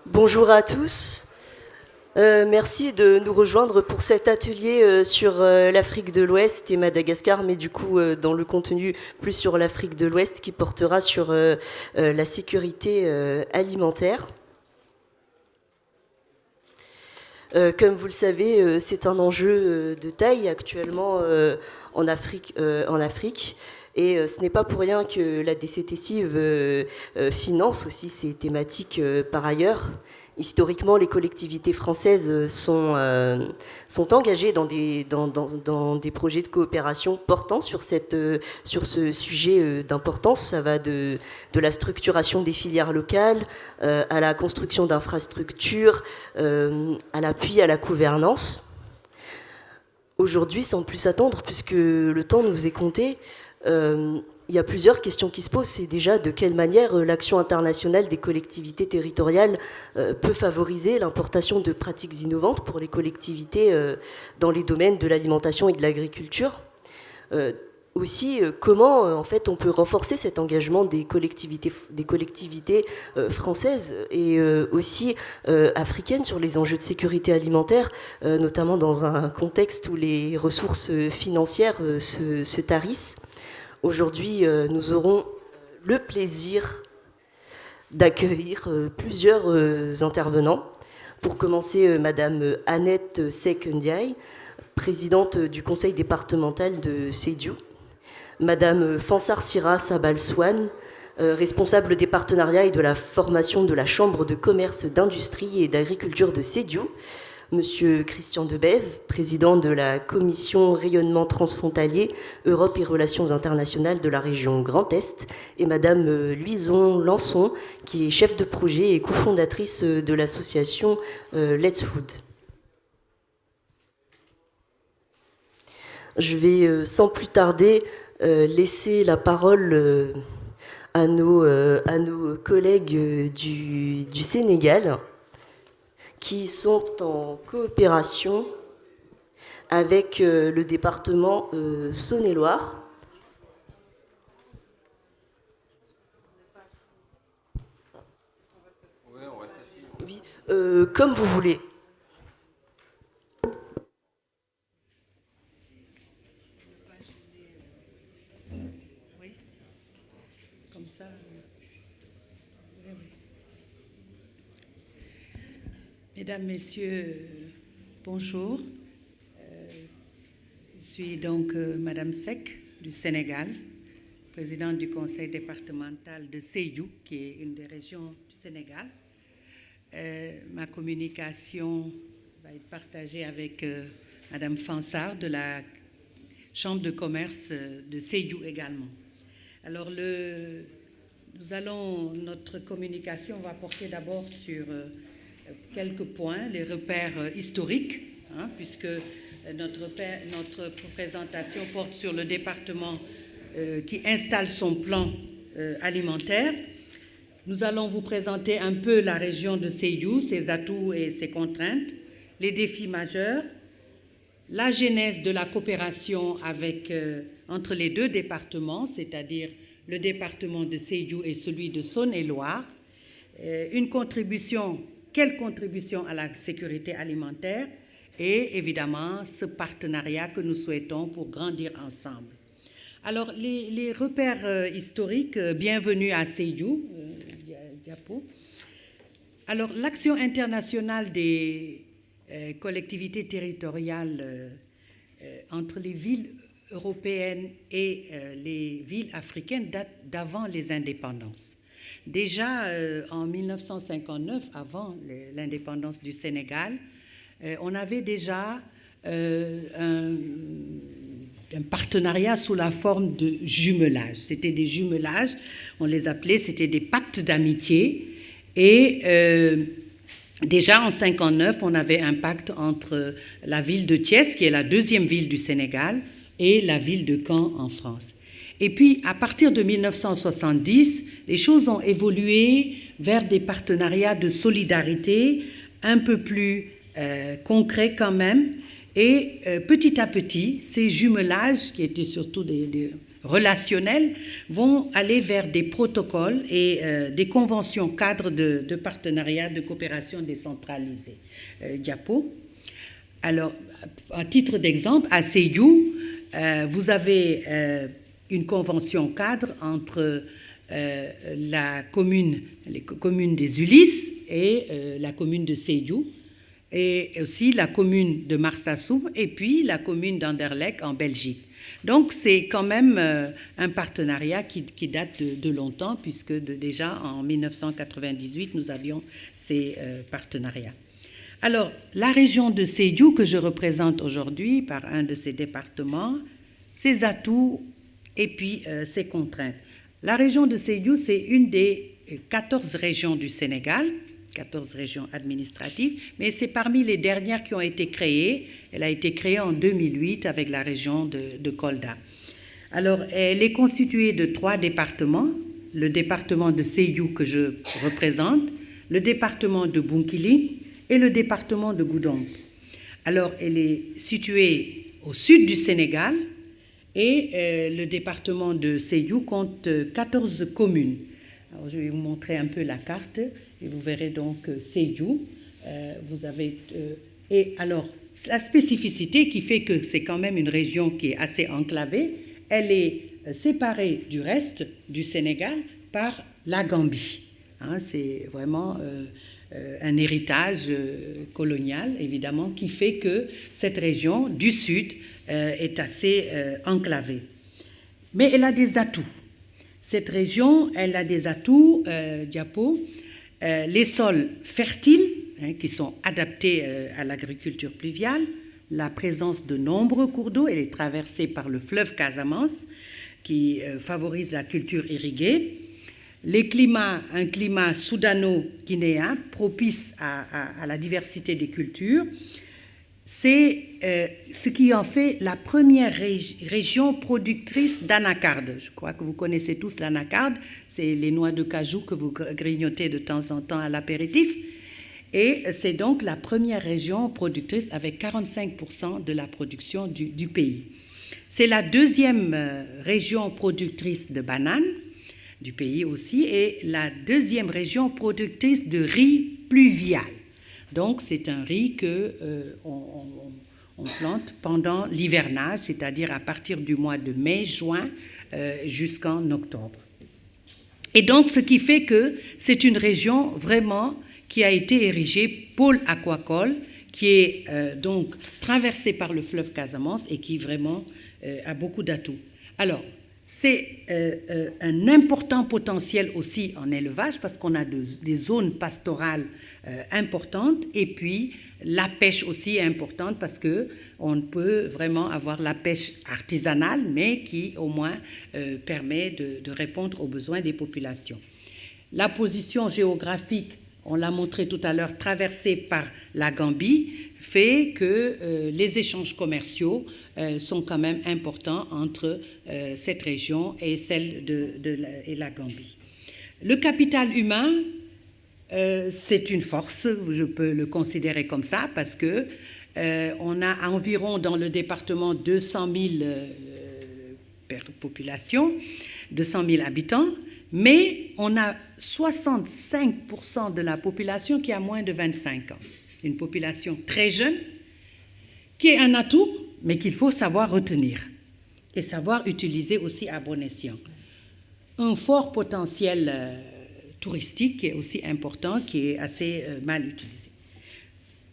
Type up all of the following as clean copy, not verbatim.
Bonjour à tous. Merci de nous rejoindre pour cet atelier sur l'Afrique de l'Ouest et Madagascar, mais du coup dans le contenu plus sur l'Afrique de l'Ouest qui portera sur la sécurité alimentaire. Comme vous le savez, c'est un enjeu de taille actuellement en Afrique. Et ce n'est pas pour rien que la DCTCIV finance aussi ces thématiques par ailleurs. Historiquement, les collectivités françaises sont engagées dans des projets de coopération portant sur ce sujet d'importance. Ça va de la structuration des filières locales à la construction d'infrastructures, à l'appui à la gouvernance. Aujourd'hui, sans plus attendre, puisque le temps nous est compté, il y a plusieurs questions qui se posent. C'est déjà de quelle manière l'action internationale des collectivités territoriales peut favoriser l'importation de pratiques innovantes pour les collectivités dans les domaines de l'alimentation et de l'agriculture. Aussi, comment en fait on peut renforcer cet engagement des collectivités françaises et aussi africaines sur les enjeux de sécurité alimentaire, notamment dans un contexte où les ressources financières se tarissent. Aujourd'hui, nous aurons le plaisir d'accueillir plusieurs intervenants. Pour commencer, Madame Annette Seck-Ndiaye, présidente du conseil départemental de Sédhiou. Madame Fansar Sira Sabal-Swan, responsable des partenariats et de la formation de la Chambre de commerce, d'industrie et d'agriculture de Sédhiou. Monsieur Christian Debève, président de la commission rayonnement transfrontalier, Europe et relations internationales de la région Grand Est, et Madame Luison Lançon, qui est chef de projet et cofondatrice de l'association Let's Food. Je vais sans plus tarder laisser la parole à nos collègues du Sénégal, qui sont en coopération avec le département Saône-et-Loire. Oui, comme vous voulez. Oui, comme ça. Mesdames, Messieurs, bonjour. Je suis donc Madame Seck du Sénégal, présidente du conseil départemental de Sédhiou, qui est une des régions du Sénégal. Ma communication va être partagée avec Madame Fansar de la Chambre de commerce de Sédhiou également. Alors, notre communication va porter d'abord sur quelques points, les repères historiques, puisque notre présentation porte sur le département qui installe son plan alimentaire. Nous allons vous présenter un peu la région de Sédhiou, ses atouts et ses contraintes, les défis majeurs, la genèse de la coopération entre les deux départements, c'est-à-dire le département de Sédhiou et celui de Saône-et-Loire, quelle contribution à la sécurité alimentaire et évidemment ce partenariat que nous souhaitons pour grandir ensemble. Alors les repères historiques, bienvenue à Sédhiou, diapo. Alors l'action internationale des collectivités territoriales entre les villes européennes et les villes africaines date d'avant les indépendances. Déjà en 1959, avant l'indépendance du Sénégal, on avait déjà un partenariat sous la forme de jumelage. C'était des jumelages, on les appelait, c'était des pactes d'amitié. Et déjà en 1959, on avait un pacte entre la ville de Thiès, qui est la deuxième ville du Sénégal, et la ville de Caen en France. Et puis, à partir de 1970, les choses ont évolué vers des partenariats de solidarité un peu plus concrets quand même. Et petit à petit, ces jumelages, qui étaient surtout des relationnels vont aller vers des protocoles et des conventions cadres de partenariat, de coopération décentralisée. Diapo. Alors, à titre d'exemple, à Sédhiou, vous avez une convention cadre entre les communes des Ulysses et la commune de Sédhiou, et aussi la commune de Marsassoum, et puis la commune d'Anderlecht en Belgique. Donc, c'est quand même un partenariat qui date de longtemps, puisque déjà en 1998, nous avions ces partenariats. Alors, la région de Sédhiou, que je représente aujourd'hui par un de ses départements, ses atouts et puis ses contraintes. La région de Sédhiou, c'est une des 14 régions du Sénégal, 14 régions administratives, mais c'est parmi les dernières qui ont été créées. Elle a été créée en 2008 avec la région de Kolda. Alors, elle est constituée de 3 départements, le département de Sédhiou que je représente, le département de Bounkiling et le département de Goudomp. Alors, elle est située au sud du Sénégal et le département de Sédhiou compte 14 communes. Alors, je vais vous montrer un peu la carte. Et vous verrez donc Sédhiou. Vous avez et alors la spécificité qui fait que c'est quand même une région qui est assez enclavée, elle est séparée du reste du Sénégal par la Gambie. Hein, c'est vraiment un héritage colonial, évidemment, qui fait que cette région du sud est assez enclavée. Mais elle a des atouts. Cette région, elle a des atouts, Diapo. Les sols fertiles, qui sont adaptés à l'agriculture pluviale, la présence de nombreux cours d'eau, elle est traversée par le fleuve Casamance, qui favorise la culture irriguée, un climat soudano-guinéen propice à la diversité des cultures. C'est ce qui en fait la première région productrice d'anacarde. Je crois que vous connaissez tous l'anacarde, c'est les noix de cajou que vous grignotez de temps en temps à l'apéritif. Et c'est donc la première région productrice avec 45% de la production du pays. C'est la deuxième région productrice de bananes du pays aussi et la deuxième région productrice de riz pluvial. Donc, c'est un riz qu'on plante pendant l'hivernage, c'est-à-dire à partir du mois de mai, juin, jusqu'en octobre. Et donc, ce qui fait que c'est une région vraiment qui a été érigée pôle aquacole, qui est donc traversée par le fleuve Casamance et qui vraiment a beaucoup d'atouts. Alors, c'est un important potentiel aussi en élevage parce qu'on a des zones pastorales importantes et puis la pêche aussi est importante parce qu'on peut vraiment avoir la pêche artisanale mais qui au moins permet de répondre aux besoins des populations. La position géographique, on l'a montré tout à l'heure, traversée par la Gambie, fait que les échanges commerciaux sont quand même importants entre cette région et celle et la Gambie. Le capital humain, c'est une force, je peux le considérer comme ça, parce que on a environ dans le département 200 000 populations, 200 000 habitants, mais on a 65% de la population qui a moins de 25 ans. Une population très jeune, qui est un atout, mais qu'il faut savoir retenir et savoir utiliser aussi à bon escient. Un fort potentiel touristique qui est aussi important, qui est assez mal utilisé.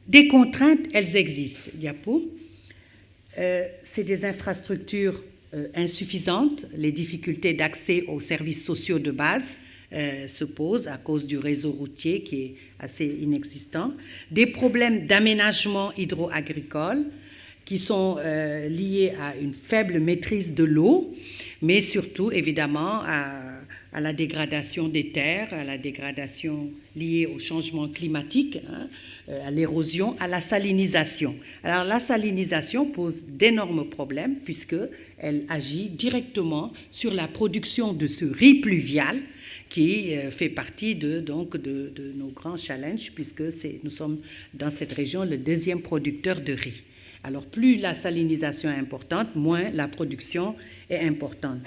Des contraintes, elles existent, Diapo. C'est des infrastructures insuffisantes, les difficultés d'accès aux services sociaux de base se posent à cause du réseau routier qui est assez inexistant, des problèmes d'aménagement hydro-agricole qui sont liés à une faible maîtrise de l'eau, mais surtout évidemment à la dégradation des terres, à la dégradation liée au changement climatique, à l'érosion, à la salinisation. Alors la salinisation pose d'énormes problèmes puisqu'elle agit directement sur la production de ce riz pluvial qui fait partie de nos grands challenges puisque nous sommes dans cette région le deuxième producteur de riz. Alors, plus la salinisation est importante, moins la production est importante.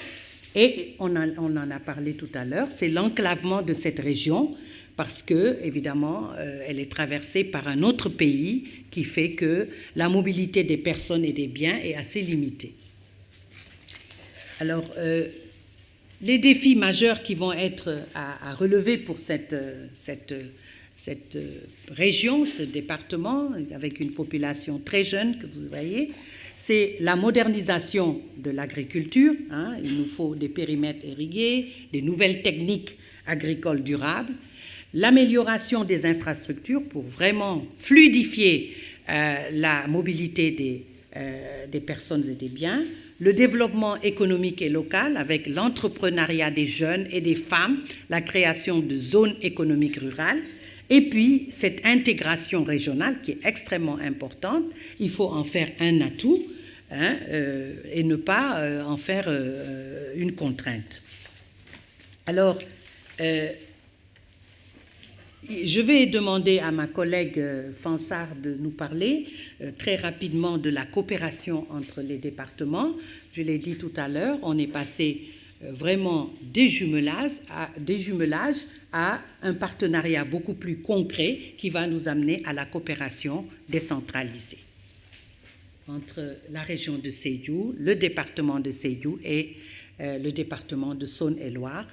Et on en a parlé tout à l'heure, c'est l'enclavement de cette région, parce que, évidemment, elle est traversée par un autre pays qui fait que la mobilité des personnes et des biens est assez limitée. Alors, les défis majeurs qui vont être à relever pour cette région, ce département, avec une population très jeune que vous voyez, c'est la modernisation de l'agriculture. Il nous faut des périmètres irrigués, des nouvelles techniques agricoles durables, l'amélioration des infrastructures pour vraiment fluidifier la mobilité des personnes et des biens, le développement économique et local avec l'entrepreneuriat des jeunes et des femmes, la création de zones économiques rurales, et puis cette intégration régionale qui est extrêmement importante. Il faut en faire un atout et ne pas en faire une contrainte. Alors, je vais demander à ma collègue Fansar de nous parler très rapidement de la coopération entre les départements. Je l'ai dit tout à l'heure, on est passé vraiment des jumelages à un partenariat beaucoup plus concret qui va nous amener à la coopération décentralisée entre la région de Sédhiou, le département de Sédhiou et le département de Saône-et-Loire,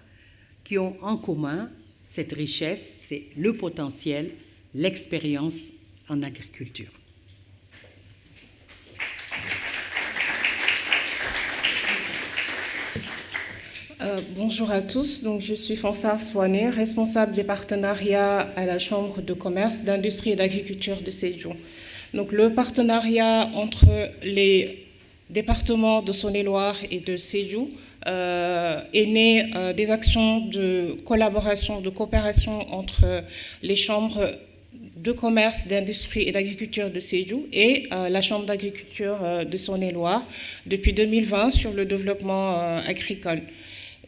qui ont en commun cette richesse, c'est le potentiel, l'expérience en agriculture. Bonjour à tous, donc, je suis Fansar Souane, responsable des partenariats à la Chambre de commerce, d'industrie et d'agriculture de Sédhiou. Donc, le partenariat entre les départements de Saône-et-Loire et de Sédhiou est né des actions de collaboration, de coopération entre les chambres de commerce, d'industrie et d'agriculture de Sédhiou et la Chambre d'agriculture de Saône-et-Loire depuis 2020 sur le développement agricole.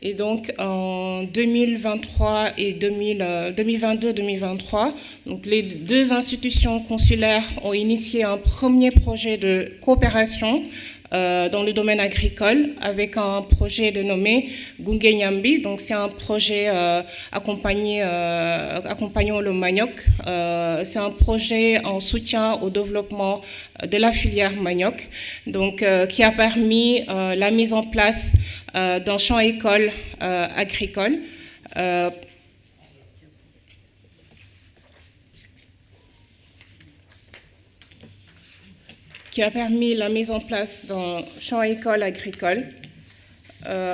Et donc, en 2023 et 2022-2023, donc les deux institutions consulaires ont initié un premier projet de coopération dans le domaine agricole avec un projet dénommé Gunge Nyambi. Donc, c'est un projet accompagnant le manioc. C'est un projet en soutien au développement de la filière manioc, donc, qui a permis la mise en place d'un champ-école agricole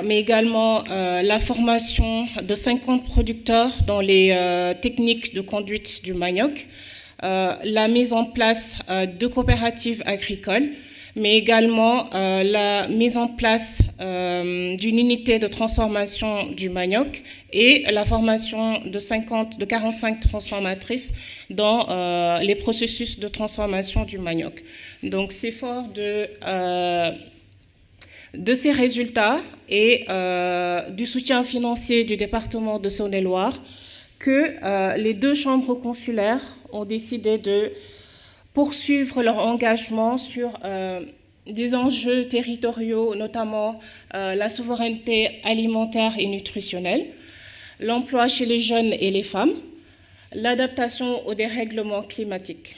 mais également la formation de 50 producteurs dans les techniques de conduite du manioc, la mise en place de coopératives agricoles, mais également la mise en place d'une unité de transformation du manioc et la formation de 45 transformatrices dans les processus de transformation du manioc. Donc, c'est fort de ces résultats et du soutien financier du département de Saône-et-Loire que les deux chambres consulaires ont décidé de poursuivre leur engagement sur des enjeux territoriaux, notamment la souveraineté alimentaire et nutritionnelle, l'emploi chez les jeunes et les femmes, l'adaptation au dérèglement climatique.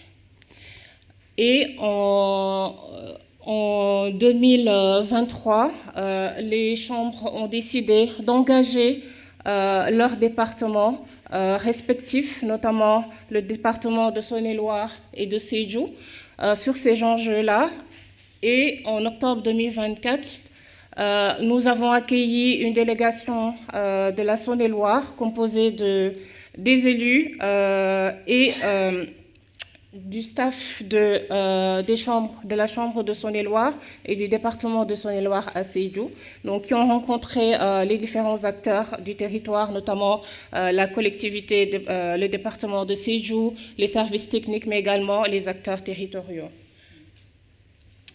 Et en 2023, les chambres ont décidé d'engager leurs départements respectifs, notamment le département de Saône-et-Loire et de Sédhiou, sur ces enjeux-là. Et en octobre 2024, nous avons accueilli une délégation de la Saône-et-Loire composée des élus et du staff de la Chambre de Saône-et-Loire et du département de Saône-et-Loire à Sédhiou, donc qui ont rencontré les différents acteurs du territoire, notamment la collectivité, le département de Sédhiou, les services techniques, mais également les acteurs territoriaux.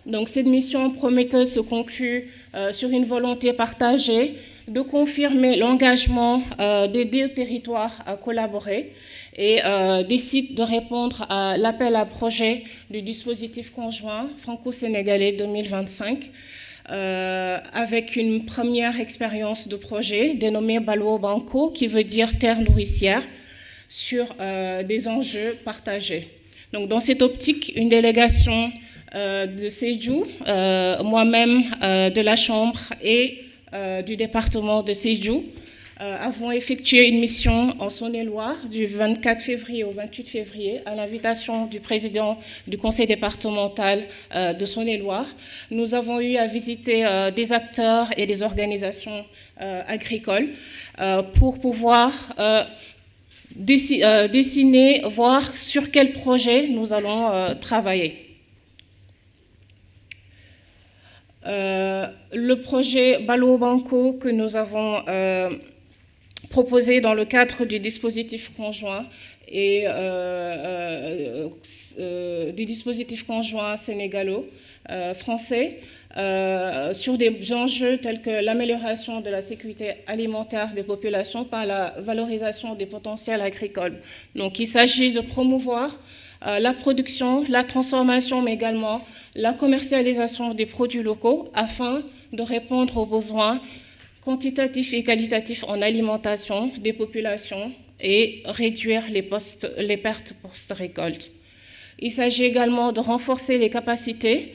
Donc cette mission prometteuse se conclut sur une volonté partagée de confirmer l'engagement des deux territoires à collaborer et décide de répondre à l'appel à projet du dispositif conjoint franco-sénégalais 2025 avec une première expérience de projet dénommée Balwo Banco, qui veut dire terre nourricière, sur des enjeux partagés. Donc, dans cette optique, une délégation de Sédhiou, moi-même de la Chambre et du département de Sédhiou, avons effectué une mission en Saône-et-Loire du 24 février au 28 février à l'invitation du président du conseil départemental de Saône-et-Loire. Nous avons eu à visiter des acteurs et des organisations agricoles pour pouvoir dessiner, voir sur quel projet nous allons travailler. Le projet Balwo Banco que nous avons proposé dans le cadre du dispositif conjoint et du dispositif conjoint sénégalo-français sur des enjeux tels que l'amélioration de la sécurité alimentaire des populations par la valorisation des potentiels agricoles. Donc, il s'agit de promouvoir la production, la transformation, mais également la commercialisation des produits locaux afin de répondre aux besoins quantitatifs et qualitatifs en alimentation des populations et réduire les pertes post-récolte. Il s'agit également de renforcer les capacités,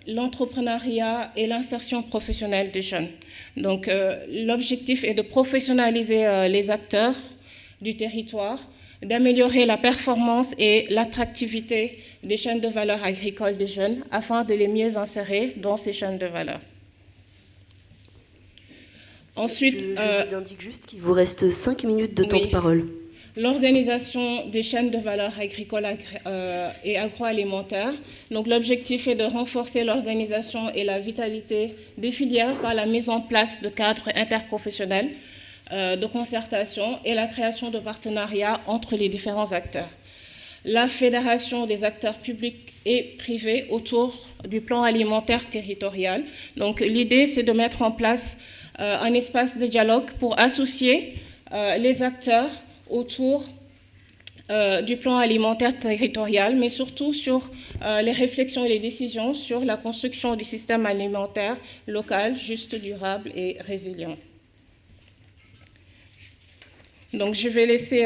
l'entrepreneuriat et l'insertion professionnelle des jeunes. Donc, l'objectif est de professionnaliser les acteurs du territoire, d'améliorer la performance et l'attractivité des chaînes de valeur agricoles des jeunes afin de les mieux insérer dans ces chaînes de valeur. Ensuite, je vous indique juste qu'il vous reste 5 minutes de temps de parole. L'organisation des chaînes de valeur agricoles et agroalimentaires. Donc, l'objectif est de renforcer l'organisation et la vitalité des filières par la mise en place de cadres interprofessionnels de concertation et la création de partenariats entre les différents acteurs. La fédération des acteurs publics et privés autour du plan alimentaire territorial. Donc, l'idée, c'est de mettre en place un espace de dialogue pour associer les acteurs autour du plan alimentaire territorial, mais surtout sur les réflexions et les décisions sur la construction du système alimentaire local, juste, durable et résilient. Donc, je vais laisser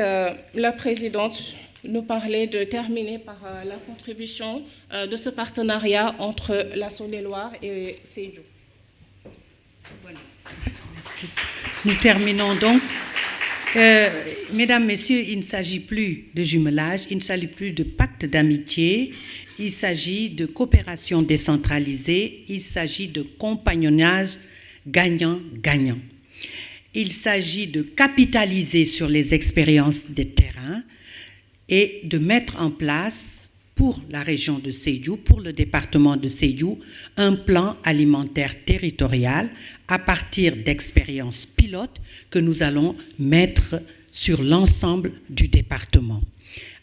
la présidente nous parler, terminer par la contribution de ce partenariat entre la Saône-et-Loire et Sédhiou. Voilà. Merci. Nous terminons donc. Mesdames, Messieurs, il ne s'agit plus de jumelage, il ne s'agit plus de pacte d'amitié, il s'agit de coopération décentralisée, il s'agit de compagnonnage gagnant-gagnant. Il s'agit de capitaliser sur les expériences des terrains et de mettre en place pour la région de Sédhiou, pour le département de Sédhiou, un plan alimentaire territorial à partir d'expériences pilotes que nous allons mettre sur l'ensemble du département,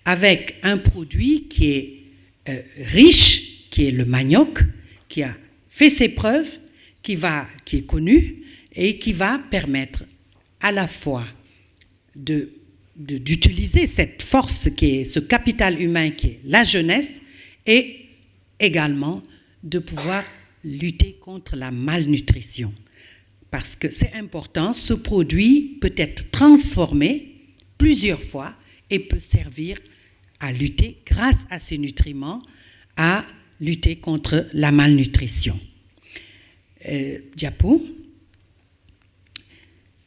avec un produit qui est riche, qui est le manioc, qui a fait ses preuves, qui est connu et qui va permettre à la fois d'utiliser cette force qui est ce capital humain qui est la jeunesse et également de pouvoir lutter contre la malnutrition. Parce que c'est important, ce produit peut être transformé plusieurs fois et peut servir à lutter, grâce à ces nutriments, à lutter contre la malnutrition. Diapo.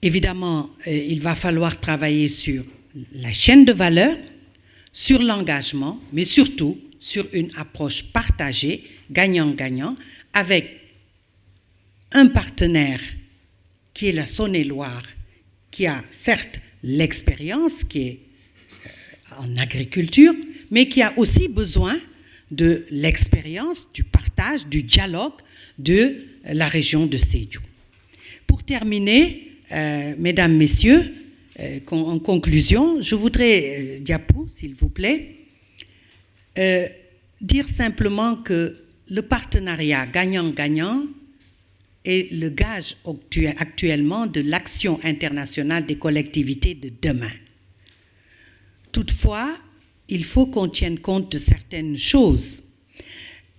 Évidemment, il va falloir travailler sur la chaîne de valeur, sur l'engagement, mais surtout sur une approche partagée, gagnant-gagnant, avec un partenaire qui est la Saône-et-Loire, qui a certes l'expérience, qui est en agriculture, mais qui a aussi besoin de l'expérience, du partage, du dialogue de la région de Sédhiou. Pour terminer, Mesdames, Messieurs, en conclusion, je voudrais, Diapo, s'il vous plaît, dire simplement que le partenariat gagnant-gagnant est le gage actuellement de l'action internationale des collectivités de demain. Toutefois, il faut qu'on tienne compte de certaines choses.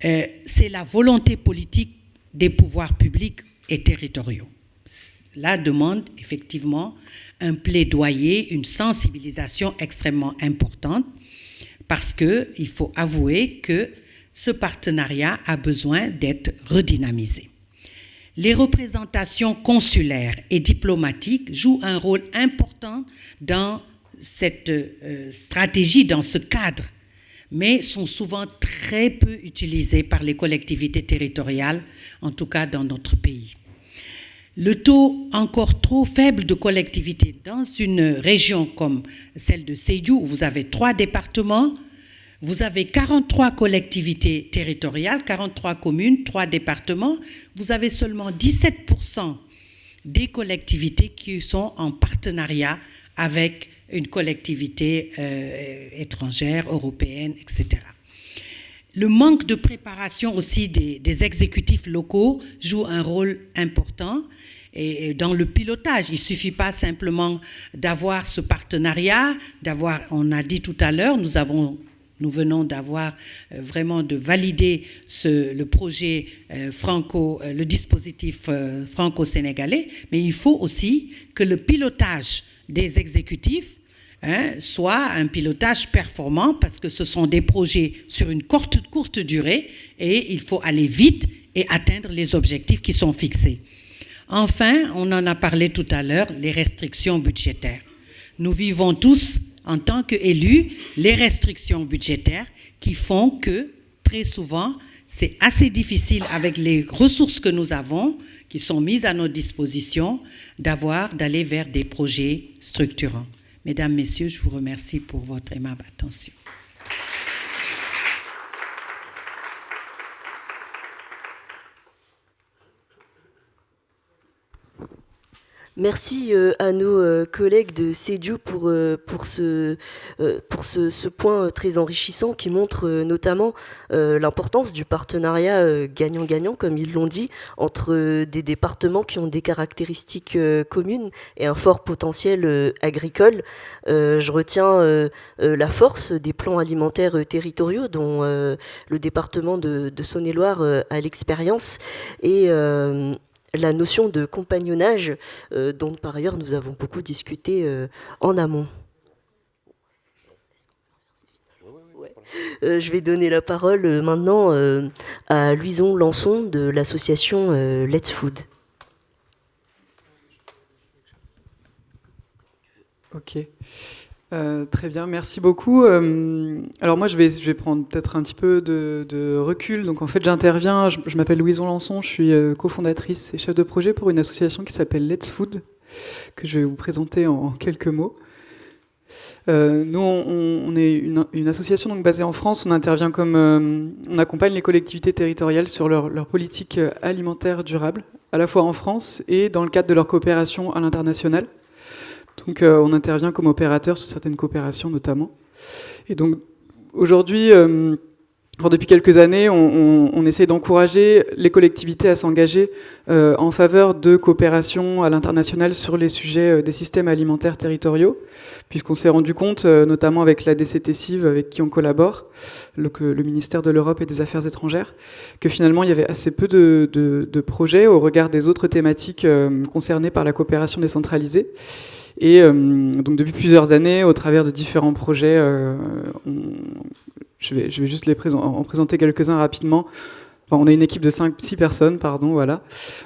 C'est la volonté politique des pouvoirs publics et territoriaux. Cela demande effectivement un plaidoyer, une sensibilisation extrêmement importante, parce qu'il faut avouer que ce partenariat a besoin d'être redynamisé. Les représentations consulaires et diplomatiques jouent un rôle important dans cette stratégie, dans ce cadre, mais sont souvent très peu utilisées par les collectivités territoriales, en tout cas dans notre pays. Le taux encore trop faible de collectivités dans une région comme celle de Sédhiou, où vous avez 3 départements, vous avez 43 collectivités territoriales, 43 communes, 3 départements, vous avez seulement 17% des collectivités qui sont en partenariat avec une collectivité étrangère, européenne, etc. Le manque de préparation aussi des exécutifs locaux joue un rôle important. Et dans le pilotage, il ne suffit pas simplement d'avoir ce partenariat, on a dit tout à l'heure, nous venons d'avoir vraiment de valider le projet le dispositif franco-sénégalais, mais il faut aussi que le pilotage des exécutifs soit un pilotage performant, parce que ce sont des projets sur une courte durée et il faut aller vite et atteindre les objectifs qui sont fixés. Enfin, on en a parlé tout à l'heure, les restrictions budgétaires. Nous vivons tous, en tant qu'élus, les restrictions budgétaires qui font que, très souvent, c'est assez difficile avec les ressources que nous avons, qui sont mises à notre disposition, d'aller vers des projets structurants. Mesdames, Messieurs, je vous remercie pour votre aimable attention. Merci à nos collègues de Sédhiou pour ce point très enrichissant qui montre notamment l'importance du partenariat gagnant-gagnant, comme ils l'ont dit, entre des départements qui ont des caractéristiques communes et un fort potentiel agricole. Je retiens la force des plans alimentaires territoriaux dont le département de Saône-et-Loire a l'expérience, et la notion de compagnonnage dont par ailleurs nous avons beaucoup discuté en amont. Je vais donner la parole maintenant à Louison Lançon de l'association Let's Food. Ok. Très bien, merci beaucoup. Alors moi, je vais prendre peut-être un petit peu de recul. Donc en fait, j'interviens, je m'appelle Louison Lançon, je suis cofondatrice et chef de projet pour une association qui s'appelle Let's Food, que je vais vous présenter en quelques mots. Nous, on est une association donc basée en France. On intervient on accompagne les collectivités territoriales sur leur politique alimentaire durable, à la fois en France et dans le cadre de leur coopération à l'international. Donc on intervient comme opérateur sur certaines coopérations notamment. Et donc aujourd'hui, depuis quelques années, on essaie d'encourager les collectivités à s'engager en faveur de coopération à l'international sur les sujets des systèmes alimentaires territoriaux, puisqu'on s'est rendu compte, notamment avec la DCT-CIV avec qui on collabore, le ministère de l'Europe et des Affaires étrangères, que finalement il y avait assez peu de projets au regard des autres thématiques concernées par la coopération décentralisée. Et donc depuis plusieurs années, au travers de différents projets, je vais juste en présenter quelques-uns rapidement. Enfin, on a une équipe de 6 personnes, voilà.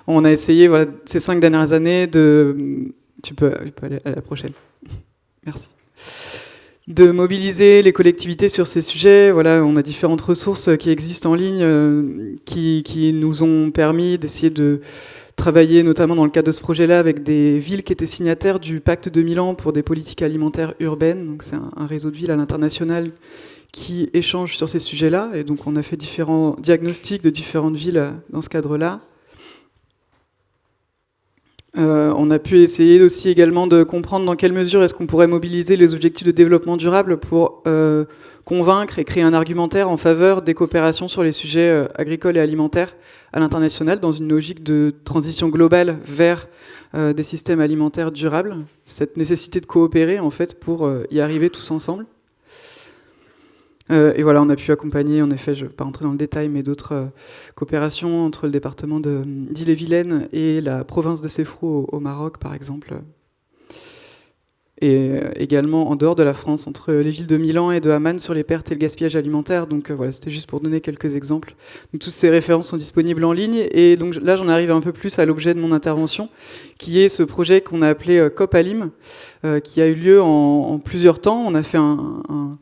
On a essayé ces 5 dernières années Tu peux aller à la prochaine. Merci. De mobiliser les collectivités sur ces sujets. Voilà, on a différentes ressources qui existent en ligne, qui nous ont permis d'essayer de travailler notamment dans le cadre de ce projet-là avec des villes qui étaient signataires du Pacte de Milan pour des politiques alimentaires urbaines. Donc c'est un réseau de villes à l'international qui échangent sur ces sujets-là. Et donc on a fait différents diagnostics de différentes villes dans ce cadre-là. On a pu essayer aussi également de comprendre dans quelle mesure est-ce qu'on pourrait mobiliser les objectifs de développement durable pour convaincre et créer un argumentaire en faveur des coopérations sur les sujets agricoles et alimentaires à l'international dans une logique de transition globale vers des systèmes alimentaires durables. Cette nécessité de coopérer en fait pour y arriver tous ensemble. Et voilà, on a pu accompagner, en effet, je ne vais pas rentrer dans le détail, mais d'autres coopérations entre le département d'Ille-et-Vilaine et la province de Sefrou au Maroc, par exemple. Et également en dehors de la France, entre les villes de Milan et de Amman sur les pertes et le gaspillage alimentaire. Donc voilà, c'était juste pour donner quelques exemples. Donc, toutes ces références sont disponibles en ligne. Et donc là, j'en arrive un peu plus à l'objet de mon intervention, qui est ce projet qu'on a appelé COP-ALIM, qui a eu lieu en plusieurs temps. On a fait un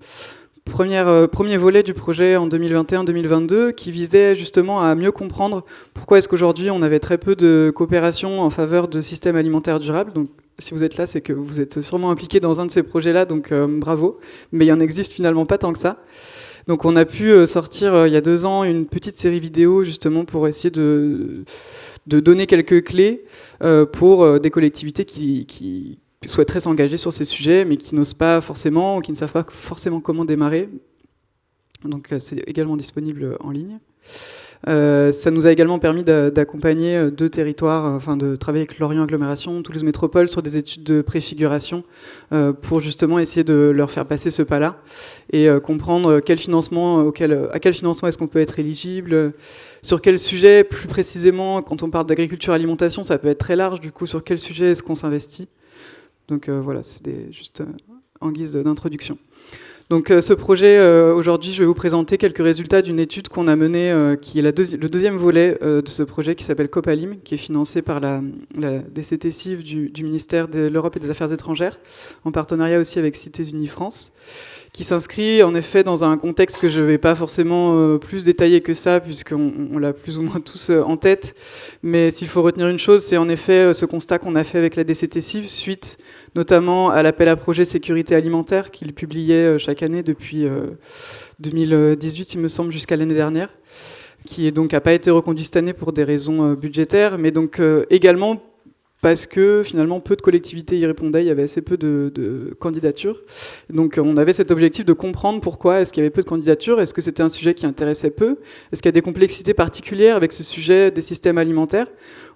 premier volet du projet en 2021-2022 qui visait justement à mieux comprendre pourquoi est-ce qu'aujourd'hui on avait très peu de coopération en faveur de systèmes alimentaires durables. Donc si vous êtes là, c'est que vous êtes sûrement impliqué dans un de ces projets-là, donc bravo. Mais il en existe finalement pas tant que ça. Donc on a pu sortir il y a 2 ans une petite série vidéo justement pour essayer de donner quelques clés pour des collectivités qui souhaiteraient s'engager sur ces sujets, mais qui n'osent pas forcément, ou qui ne savent pas forcément comment démarrer. Donc c'est également disponible en ligne. Ça nous a également permis d'accompagner 2 territoires, enfin de travailler avec Lorient Agglomération, Toulouse Métropole sur des études de préfiguration pour justement essayer de leur faire passer ce pas-là et comprendre à quel financement est-ce qu'on peut être éligible, sur quel sujet plus précisément, quand on parle d'agriculture alimentation, ça peut être très large, du coup sur quel sujet est-ce qu'on s'investit. Donc voilà, c'est juste en guise d'introduction. Donc ce projet, aujourd'hui, je vais vous présenter quelques résultats d'une étude qu'on a menée, qui est le deuxième volet de ce projet, qui s'appelle COP-ALIM, qui est financé par la DCT-CIV du ministère de l'Europe et des Affaires étrangères, en partenariat aussi avec Cités Unies France, qui s'inscrit en effet dans un contexte que je ne vais pas forcément plus détailler que ça, puisqu'on l'a plus ou moins tous en tête. Mais s'il faut retenir une chose, c'est en effet ce constat qu'on a fait avec la DCT-CIV, suite notamment à l'appel à projet sécurité alimentaire qu'il publiait chaque année depuis 2018, il me semble, jusqu'à l'année dernière, qui donc n'a pas été reconduit cette année pour des raisons budgétaires, mais donc également parce que finalement peu de collectivités y répondaient, il y avait assez peu de candidatures. Donc on avait cet objectif de comprendre pourquoi est-ce qu'il y avait peu de candidatures, est-ce que c'était un sujet qui intéressait peu, est-ce qu'il y a des complexités particulières avec ce sujet des systèmes alimentaires.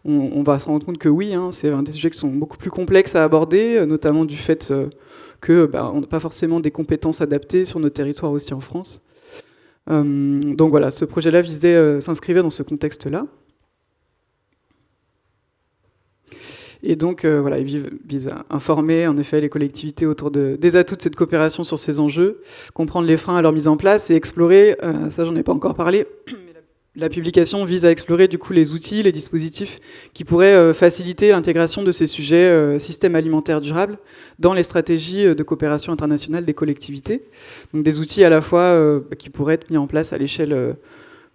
On va se rendre compte que oui, c'est un des sujets qui sont beaucoup plus complexes à aborder, notamment du fait qu'on n'a pas forcément des compétences adaptées sur nos territoires aussi en France. Donc voilà, ce projet-là s'inscrivait dans ce contexte-là. Et donc, voilà, il vise à informer, en effet, les collectivités autour des atouts de cette coopération sur ces enjeux, comprendre les freins à leur mise en place et explorer, ça j'en ai pas encore parlé, mais la publication vise à explorer du coup les outils, les dispositifs qui pourraient faciliter l'intégration de ces sujets systèmes alimentaires durables dans les stratégies de coopération internationale des collectivités. Donc des outils à la fois qui pourraient être mis en place à l'échelle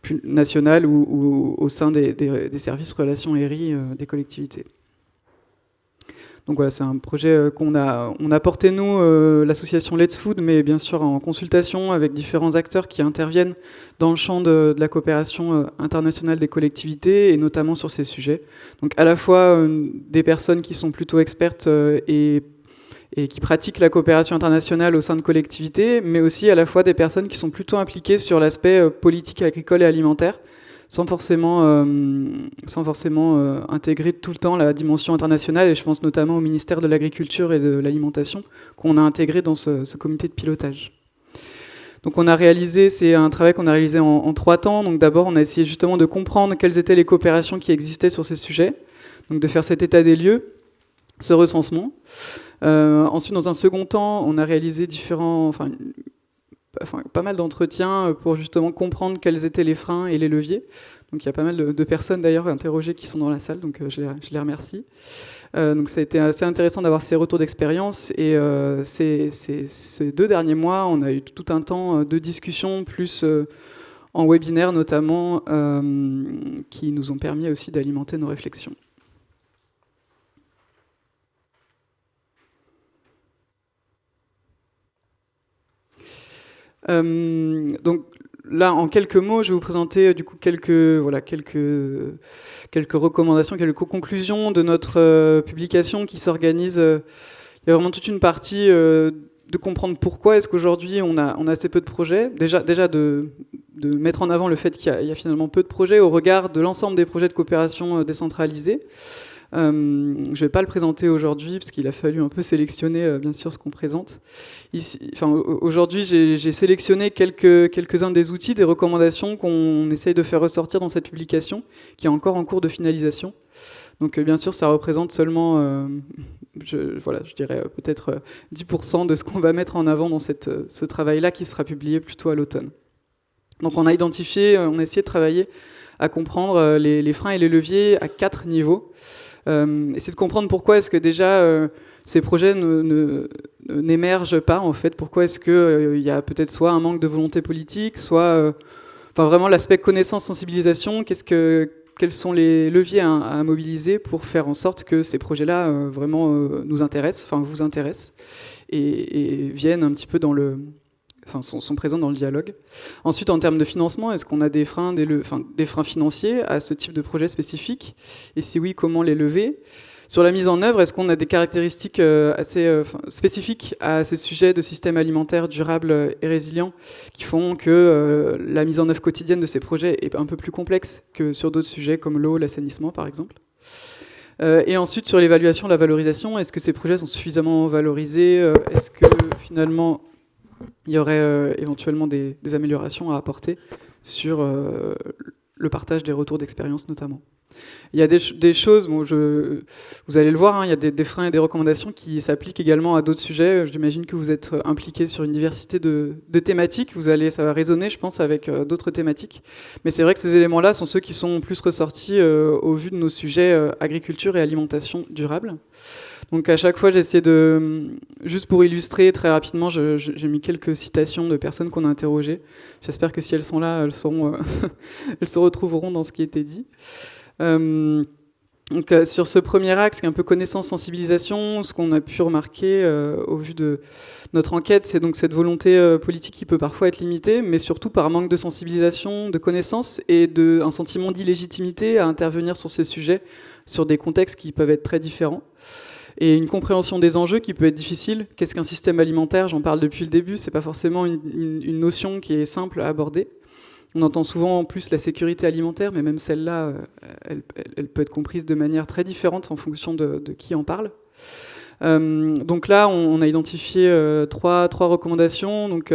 plus nationale ou au sein des services relations ERI des collectivités. Donc voilà, c'est un projet qu'on a porté, nous, l'association Let's Food, mais bien sûr en consultation avec différents acteurs qui interviennent dans le champ de la coopération internationale des collectivités, et notamment sur ces sujets. Donc à la fois des personnes qui sont plutôt expertes et qui pratiquent la coopération internationale au sein de collectivités, mais aussi à la fois des personnes qui sont plutôt impliquées sur l'aspect politique agricole et alimentaire, sans forcément intégrer tout le temps la dimension internationale, et je pense notamment au ministère de l'Agriculture et de l'Alimentation, qu'on a intégré dans ce comité de pilotage. Donc c'est un travail qu'on a réalisé en 3 temps. Donc d'abord, on a essayé justement de comprendre quelles étaient les coopérations qui existaient sur ces sujets, donc de faire cet état des lieux, ce recensement. Ensuite, dans un second temps, on a réalisé pas mal d'entretiens pour justement comprendre quels étaient les freins et les leviers. Donc il y a pas mal de personnes d'ailleurs interrogées qui sont dans la salle, donc je les remercie. Donc ça a été assez intéressant d'avoir ces retours d'expérience, et ces 2 derniers mois, on a eu tout un temps de discussion, plus en webinaire notamment, qui nous ont permis aussi d'alimenter nos réflexions. Donc là, en quelques mots, je vais vous présenter du coup quelques recommandations, quelques conclusions de notre publication qui s'organise. Il y a vraiment toute une partie de comprendre pourquoi est-ce qu'aujourd'hui on a assez peu de projets. Déjà de mettre en avant le fait qu'il y a finalement peu de projets au regard de l'ensemble des projets de coopération décentralisés. Je ne vais pas le présenter aujourd'hui parce qu'il a fallu un peu sélectionner bien sûr ce qu'on présente. Aujourd'hui, j'ai sélectionné quelques-uns des outils, des recommandations qu'on essaye de faire ressortir dans cette publication, qui est encore en cours de finalisation. Donc bien sûr, ça représente seulement, je dirais peut-être 10% de ce qu'on va mettre en avant dans ce travail-là qui sera publié plutôt à l'automne. Donc on a essayé de travailler à comprendre les freins et les leviers à 4 niveaux. Essayer de comprendre pourquoi est-ce que déjà ces projets n'émergent pas en fait. Pourquoi est-ce qu'il y a peut-être soit un manque de volonté politique, soit vraiment l'aspect connaissance, sensibilisation. Quels sont les leviers à mobiliser pour faire en sorte que ces projets-là vraiment nous intéressent, vous intéressent et viennent un petit peu sont présents dans le dialogue. Ensuite, en termes de financement, est-ce qu'on a des freins financiers à ce type de projet spécifique? Et si oui, comment les lever? Sur la mise en œuvre, est-ce qu'on a des caractéristiques assez spécifiques à ces sujets de systèmes alimentaires durables et résilients qui font que la mise en œuvre quotidienne de ces projets est un peu plus complexe que sur d'autres sujets comme l'eau, l'assainissement par exemple? Et ensuite, sur l'évaluation, la valorisation, est-ce que ces projets sont suffisamment valorisés? Est-ce que finalement il y aurait éventuellement des améliorations à apporter sur le partage des retours d'expérience notamment. Il y a des choses, vous allez le voir, il y a des freins et des recommandations qui s'appliquent également à d'autres sujets. J'imagine que vous êtes impliqués sur une diversité de thématiques. Ça va résonner, je pense, avec d'autres thématiques. Mais c'est vrai que ces éléments-là sont ceux qui sont plus ressortis au vu de nos sujets agriculture et alimentation durable. Donc à chaque fois, j'ai essayé juste pour illustrer très rapidement, j'ai mis quelques citations de personnes qu'on a interrogées. J'espère que si elles sont là, elles se retrouveront dans ce qui a été dit. Donc sur ce premier axe, qui est un peu connaissance, sensibilisation, ce qu'on a pu remarquer au vu de notre enquête, c'est donc cette volonté politique qui peut parfois être limitée, mais surtout par manque de sensibilisation, de connaissance et un sentiment d'illégitimité à intervenir sur ces sujets, sur des contextes qui peuvent être très différents. Et une compréhension des enjeux qui peut être difficile. Qu'est-ce qu'un système alimentaire? J'en parle depuis le début, c'est pas forcément une notion qui est simple à aborder. On entend souvent en plus la sécurité alimentaire, mais même celle-là, elle peut être comprise de manière très différente en fonction de qui en parle. Donc là, on a identifié trois recommandations. Donc,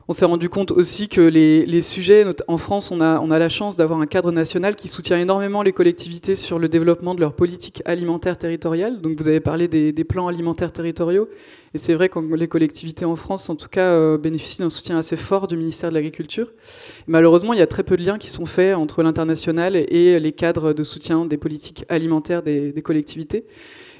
on s'est rendu compte aussi que les sujets, en France, on a la chance d'avoir un cadre national qui soutient énormément les collectivités sur le développement de leur politique alimentaire territoriale. Donc vous avez parlé des plans alimentaires territoriaux. Et c'est vrai que les collectivités en France, en tout cas, bénéficient d'un soutien assez fort du ministère de l'Agriculture. Malheureusement, il y a très peu de liens qui sont faits entre l'international et les cadres de soutien des politiques alimentaires des collectivités.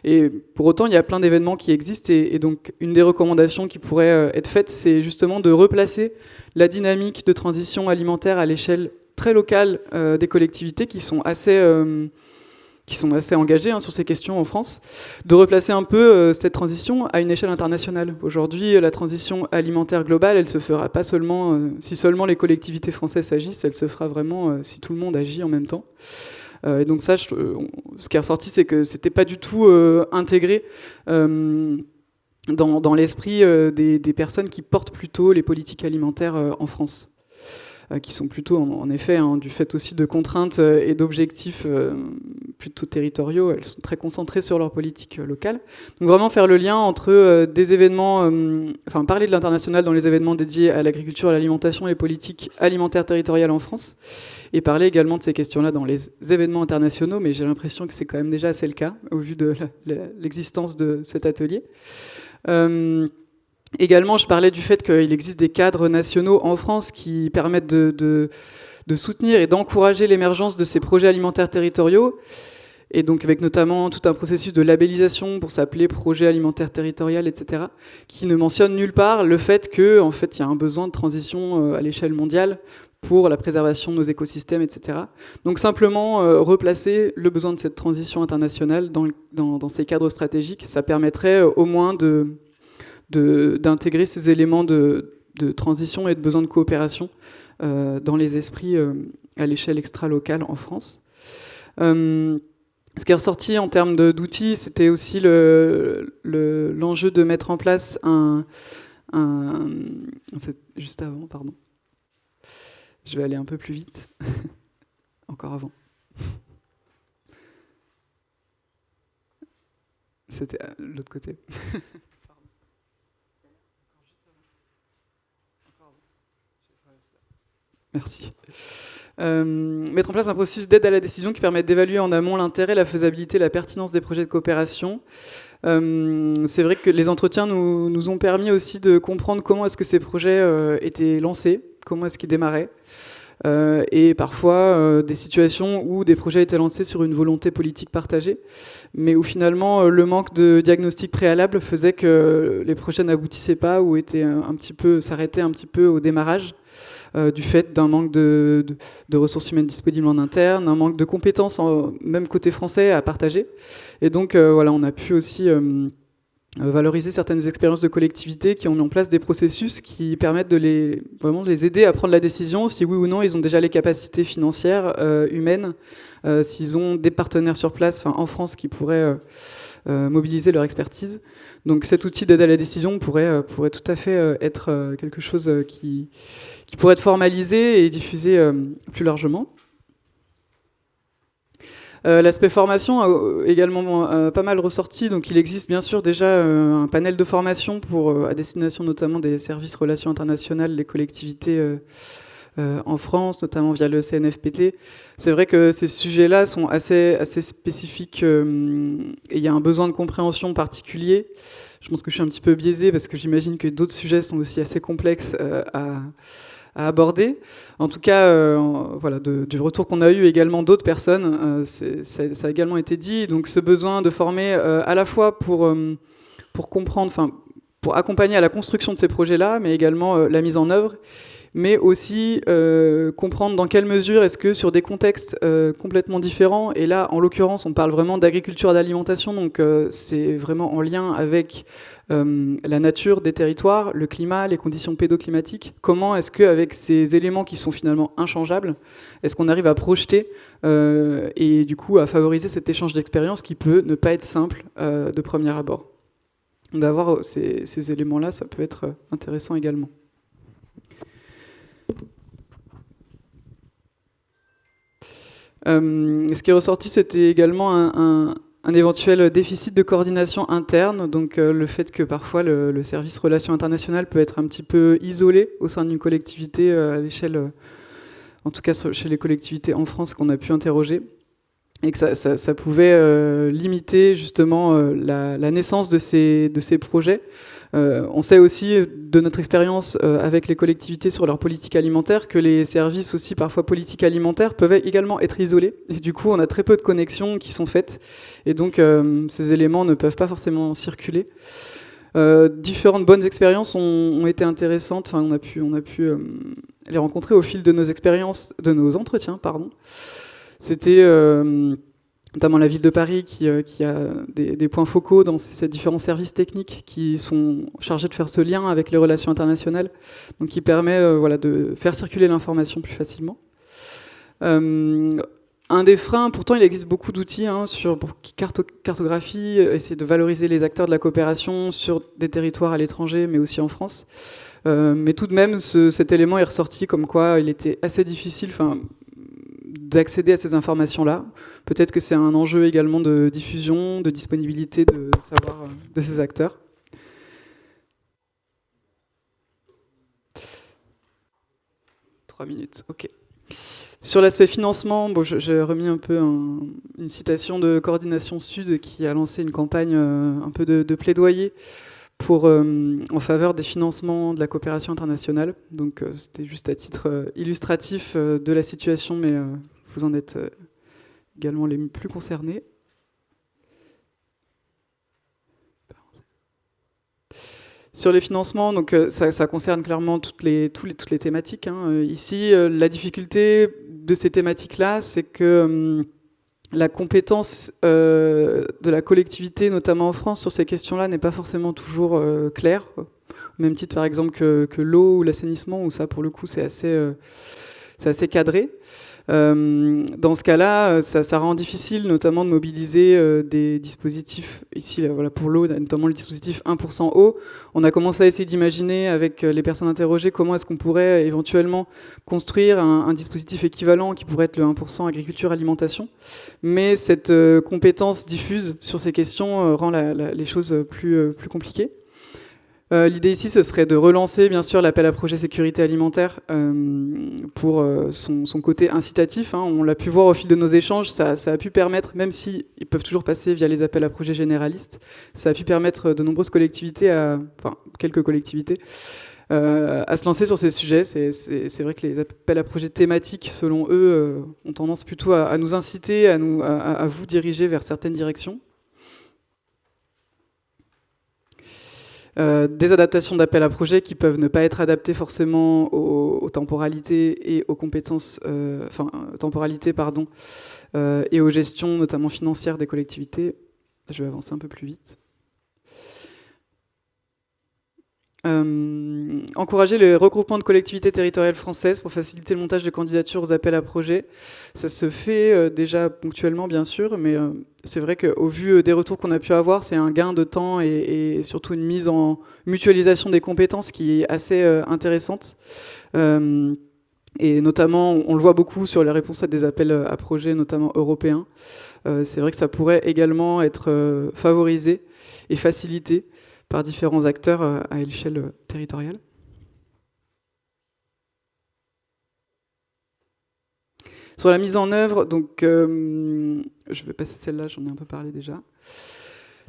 Et pour autant, il y a plein d'événements qui existent et donc une des recommandations qui pourrait être faite, c'est justement de replacer la dynamique de transition alimentaire à l'échelle très locale des collectivités qui sont assez engagées sur ces questions en France, de replacer un peu cette transition à une échelle internationale. Aujourd'hui, la transition alimentaire globale, elle se fera pas seulement si seulement les collectivités françaises agissent, elle se fera vraiment si tout le monde agit en même temps. Et donc ça, ce qui est ressorti, c'est que c'était pas du tout intégré dans l'esprit des personnes qui portent plutôt les politiques alimentaires en France, qui sont plutôt, en effet, du fait aussi de contraintes et d'objectifs plutôt territoriaux, elles sont très concentrées sur leur politique locale. Donc vraiment faire le lien entre des événements, parler de l'international dans les événements dédiés à l'agriculture, à l'alimentation et les politiques alimentaires territoriales en France, et parler également de ces questions-là dans les événements internationaux, mais j'ai l'impression que c'est quand même déjà assez le cas, au vu de l'existence de cet atelier. Également, je parlais du fait qu'il existe des cadres nationaux en France qui permettent de soutenir et d'encourager l'émergence de ces projets alimentaires territoriaux, et donc avec notamment tout un processus de labellisation pour s'appeler projet alimentaire territorial, etc., qui ne mentionne nulle part le fait qu'il y a un besoin de transition à l'échelle mondiale pour la préservation de nos écosystèmes, etc. Donc simplement replacer le besoin de cette transition internationale dans ces cadres stratégiques, ça permettrait au moins d'intégrer ces éléments de transition et de besoin de coopération dans les esprits à l'échelle extra-locale en France. Ce qui est ressorti en termes d'outils, c'était aussi l'enjeu de mettre en place c'est juste avant, pardon. Je vais aller un peu plus vite. Encore avant. C'était de l'autre côté. Merci. Mettre en place un processus d'aide à la décision qui permet d'évaluer en amont l'intérêt, la faisabilité, la pertinence des projets de coopération. C'est vrai que les entretiens nous ont permis aussi de comprendre comment est-ce que ces projets étaient lancés, comment est-ce qu'ils démarraient. Et parfois des situations où des projets étaient lancés sur une volonté politique partagée, mais où finalement le manque de diagnostic préalable faisait que les projets n'aboutissaient pas ou s'arrêtaient un petit peu au démarrage, du fait d'un manque de ressources humaines disponibles en interne, un manque de compétences, même côté français, à partager. Et donc voilà, on a pu aussi valoriser certaines expériences de collectivités qui ont mis en place des processus qui permettent de vraiment les aider à prendre la décision, si oui ou non ils ont déjà les capacités financières, humaines, s'ils ont des partenaires sur place, en France, qui pourraient mobiliser leur expertise. Donc cet outil d'aide à la décision pourrait tout à fait être quelque chose qui pourrait être formalisé et diffusé plus largement. L'aspect formation a également pas mal ressorti, donc il existe bien sûr déjà un panel de formation à destination notamment des services relations internationales, des collectivités en France, notamment via le CNFPT. C'est vrai que ces sujets-là sont assez spécifiques et il y a un besoin de compréhension particulier. Je pense que je suis un petit peu biaisée parce que j'imagine que d'autres sujets sont aussi assez complexes à aborder. En tout cas, voilà, du retour qu'on a eu également d'autres personnes, ça a également été dit. Donc ce besoin de former à la fois pour comprendre, pour accompagner à la construction de ces projets-là, mais également la mise en œuvre, mais aussi comprendre dans quelle mesure est-ce que sur des contextes complètement différents, et là en l'occurrence on parle vraiment d'agriculture et d'alimentation, donc c'est vraiment en lien avec la nature des territoires, le climat, les conditions pédoclimatiques. Comment est-ce qu'avec ces éléments qui sont finalement inchangeables, est-ce qu'on arrive à projeter et du coup à favoriser cet échange d'expériences qui peut ne pas être simple de premier abord. D'avoir ces éléments-là, ça peut être intéressant également. Ce qui est ressorti, c'était également un éventuel déficit de coordination interne, donc le fait que parfois le service relations internationales peut être un petit peu isolé au sein d'une collectivité à l'échelle, en tout cas chez les collectivités en France qu'on a pu interroger, et que ça pouvait limiter justement la naissance de ces projets. On sait aussi de notre expérience avec les collectivités sur leur politique alimentaire que les services aussi parfois politiques alimentaires peuvent également être isolés, et du coup on a très peu de connexions qui sont faites, et donc ces éléments ne peuvent pas forcément circuler. Différentes bonnes expériences ont été intéressantes. On a pu les rencontrer au fil de nos entretiens, pardon. C'était notamment la ville de Paris qui a des points focaux dans ces différents services techniques qui sont chargés de faire ce lien avec les relations internationales, donc qui permet de faire circuler l'information plus facilement. Un des freins, pourtant il existe beaucoup d'outils qui cartographient, essayer de valoriser les acteurs de la coopération sur des territoires à l'étranger, mais aussi en France. Mais tout de même, cet élément est ressorti comme quoi il était assez difficile d'accéder à ces informations-là. Peut-être que c'est un enjeu également de diffusion, de disponibilité de savoir de ces acteurs. Trois minutes, ok. Sur l'aspect financement, j'ai remis un peu une citation de Coordination Sud qui a lancé une campagne un peu de plaidoyer en faveur des financements de la coopération internationale. Donc c'était juste à titre illustratif de la situation, mais vous en êtes également les plus concernés. Sur les financements, donc ça concerne clairement toutes les thématiques. Ici, la difficulté de ces thématiques-là, c'est que la compétence de la collectivité, notamment en France, sur ces questions-là, n'est pas forcément toujours claire. au même titre par exemple que l'eau ou l'assainissement, où ça pour le coup c'est assez cadré. Dans ce cas-là, ça rend difficile notamment de mobiliser des dispositifs, ici là, voilà, pour l'eau, notamment le dispositif 1% eau. On a commencé à essayer d'imaginer avec les personnes interrogées comment est-ce qu'on pourrait éventuellement construire un dispositif équivalent qui pourrait être le 1% agriculture alimentation. Mais cette compétence diffuse sur ces questions rend les choses plus compliquées. L'idée ici, ce serait de relancer bien sûr l'appel à projet sécurité alimentaire pour son côté incitatif. On l'a pu voir au fil de nos échanges, ça a pu permettre, même s'ils peuvent toujours passer via les appels à projets généralistes, ça a pu permettre de nombreuses collectivités, quelques collectivités, à se lancer sur ces sujets. C'est vrai que les appels à projets thématiques, selon eux, ont tendance plutôt à nous inciter, à vous diriger vers certaines directions. Des adaptations d'appels à projets qui peuvent ne pas être adaptées forcément aux temporalités et aux compétences, et aux gestions notamment financières des collectivités. Je vais avancer un peu plus vite. Encourager le regroupement de collectivités territoriales françaises pour faciliter le montage de candidatures aux appels à projets. Ça se fait déjà ponctuellement, bien sûr, mais c'est vrai qu'au vu des retours qu'on a pu avoir, c'est un gain de temps et surtout une mise en mutualisation des compétences qui est assez intéressante. Et notamment, on le voit beaucoup sur les réponses à des appels à projets, notamment européens. C'est vrai que ça pourrait également être favorisé et facilité par différents acteurs à l'échelle territoriale. Sur la mise en œuvre, donc, je vais passer celle-là, j'en ai un peu parlé déjà.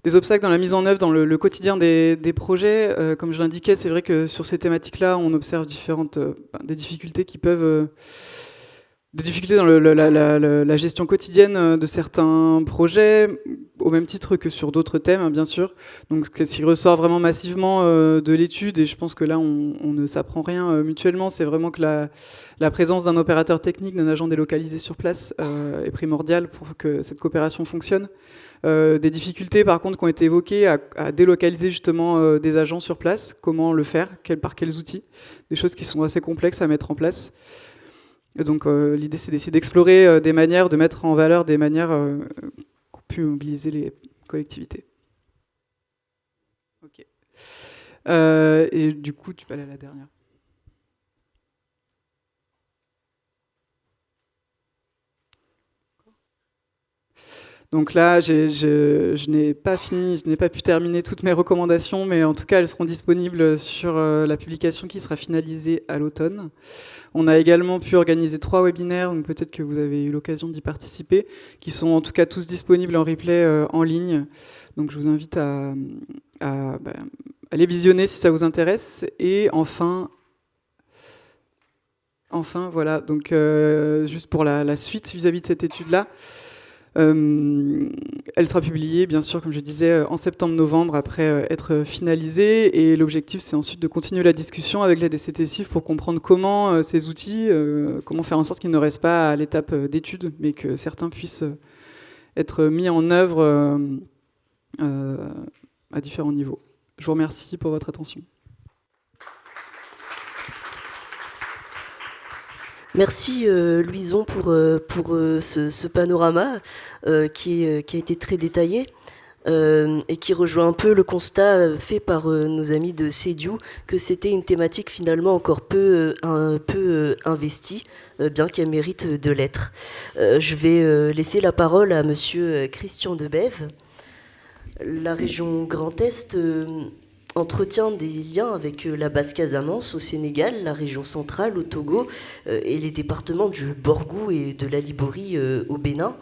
Des obstacles dans la mise en œuvre, dans le quotidien des projets. Comme je l'indiquais, c'est vrai que sur ces thématiques-là, on observe des difficultés qui peuvent... des difficultés dans la gestion quotidienne de certains projets, au même titre que sur d'autres thèmes, bien sûr. Donc, ce qui ressort vraiment massivement de l'étude, et je pense que là, on ne s'apprend rien mutuellement, c'est vraiment que la présence d'un opérateur technique, d'un agent délocalisé sur place est primordiale pour que cette coopération fonctionne. Des difficultés, par contre, qui ont été évoquées à délocaliser justement des agents sur place. Comment le faire, par quels outils. Des choses qui sont assez complexes à mettre en place. Et donc l'idée, c'est d'essayer d'explorer des manières, de mettre en valeur des manières qu'ont pu mobiliser les collectivités. Ok. Et du coup, tu peux aller à la dernière. Donc là, je n'ai pas fini, je n'ai pas pu terminer toutes mes recommandations, mais en tout cas, elles seront disponibles sur la publication qui sera finalisée à l'automne. On a également pu organiser 3 webinaires, donc peut-être que vous avez eu l'occasion d'y participer, qui sont en tout cas tous disponibles en replay en ligne. Donc je vous invite à les visionner si ça vous intéresse. Et enfin voilà, donc juste pour la suite vis-à-vis de cette étude-là, elle sera publiée, bien sûr, comme je disais, en septembre-novembre, après être finalisée. Et l'objectif, c'est ensuite de continuer la discussion avec la DCT-CIF pour comprendre comment ces outils, comment faire en sorte qu'ils ne restent pas à l'étape d'étude, mais que certains puissent être mis en œuvre à différents niveaux. Je vous remercie pour votre attention. Merci Louison pour ce panorama qui a été très détaillé et qui rejoint un peu le constat fait par nos amis de CEDIU que c'était une thématique finalement encore peu investie, bien qu'elle mérite de l'être. Je vais laisser la parole à monsieur Christian Debève. La région Grand Est entretient des liens avec la Basse-Casamance au Sénégal, la région centrale au Togo et les départements du Borgou et de la Liborie au Bénin.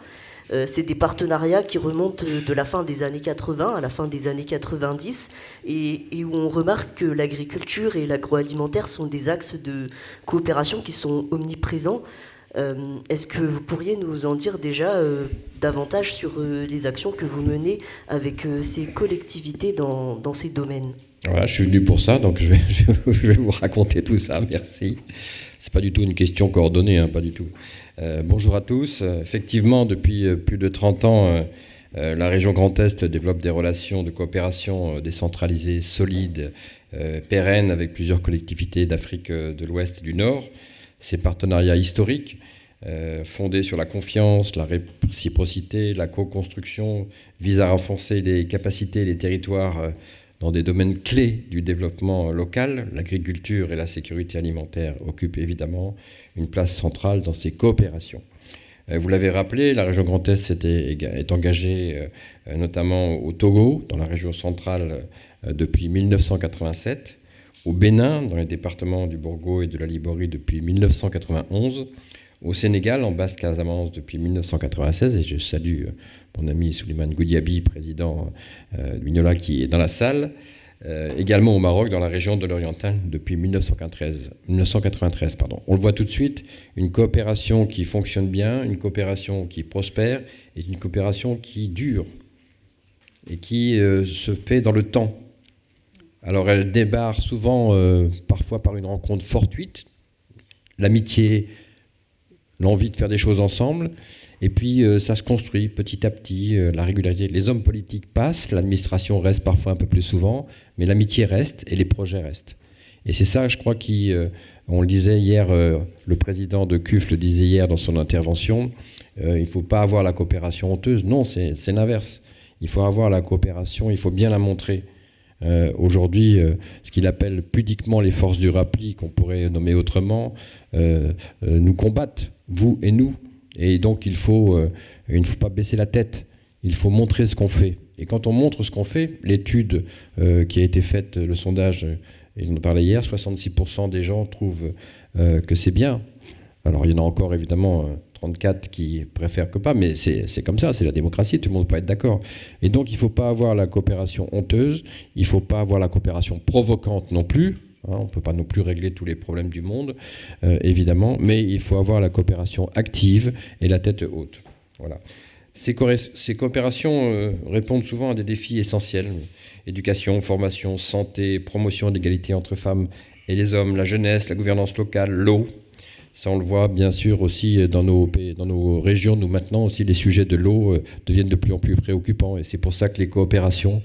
C'est des partenariats qui remontent de la fin des années 80 à la fin des années 90 et où on remarque que l'agriculture et l'agroalimentaire sont des axes de coopération qui sont omniprésents. Est-ce que vous pourriez nous en dire déjà davantage sur les actions que vous menez avec ces collectivités dans ces domaines ? Voilà, je suis venu pour ça, donc je vais vous raconter tout ça, merci. C'est pas du tout une question coordonnée, hein, pas du tout. Bonjour à tous. Effectivement, depuis plus de 30 ans, La région Grand Est développe des relations de coopération décentralisées, solides, pérennes avec plusieurs collectivités d'Afrique de l'Ouest et du Nord. Ces partenariats historiques, fondés sur la confiance, la réciprocité, la co-construction, visent à renforcer les capacités des territoires dans des domaines clés du développement local. L'agriculture et la sécurité alimentaire occupent évidemment une place centrale dans ces coopérations. Vous l'avez rappelé, la région Grand Est est engagée notamment au Togo, dans la région centrale, depuis 1987, au Bénin, dans les départements du Bourgogne et de la Liborie, depuis 1991, au Sénégal, en Basse-Casamance, depuis 1996, et je salue mon ami Souleymane Goudiaby, président de Mignola, qui est dans la salle, également au Maroc, dans la région de l'Oriental, depuis 1993. On le voit tout de suite, une coopération qui fonctionne bien, une coopération qui prospère, et une coopération qui dure, et qui se fait dans le temps. Alors elle démarre souvent, parfois par une rencontre fortuite, l'amitié, l'envie de faire des choses ensemble, et puis ça se construit petit à petit, la régularité. Les hommes politiques passent, l'administration reste parfois un peu plus souvent, mais l'amitié reste et les projets restent. Et c'est ça, je crois, on le disait hier, le président de CUF le disait hier dans son intervention, il ne faut pas avoir la coopération honteuse. Non, c'est l'inverse. Il faut avoir la coopération, il faut bien la montrer. Aujourd'hui, ce qu'il appelle pudiquement les forces du repli, qu'on pourrait nommer autrement, nous combattent, vous et nous. Et donc il ne faut pas baisser la tête, il faut montrer ce qu'on fait. Et quand on montre ce qu'on fait, l'étude qui a été faite, le sondage, et j'en parlais hier, 66% des gens trouvent que c'est bien. Alors il y en a encore évidemment 34 qui préfèrent que pas, mais c'est comme ça, c'est la démocratie, tout le monde ne peut pas être d'accord. Et donc il ne faut pas avoir la coopération honteuse, il ne faut pas avoir la coopération provocante non plus. On ne peut pas non plus régler tous les problèmes du monde, évidemment, mais il faut avoir la coopération active et la tête haute. Voilà. Ces coopérations répondent souvent à des défis essentiels. Éducation, formation, santé, promotion d'égalité entre femmes et les hommes, la jeunesse, la gouvernance locale, l'eau. Ça, on le voit bien sûr aussi dans nos régions. Nous, maintenant, aussi, les sujets de l'eau deviennent de plus en plus préoccupants. Et c'est pour ça que les coopérations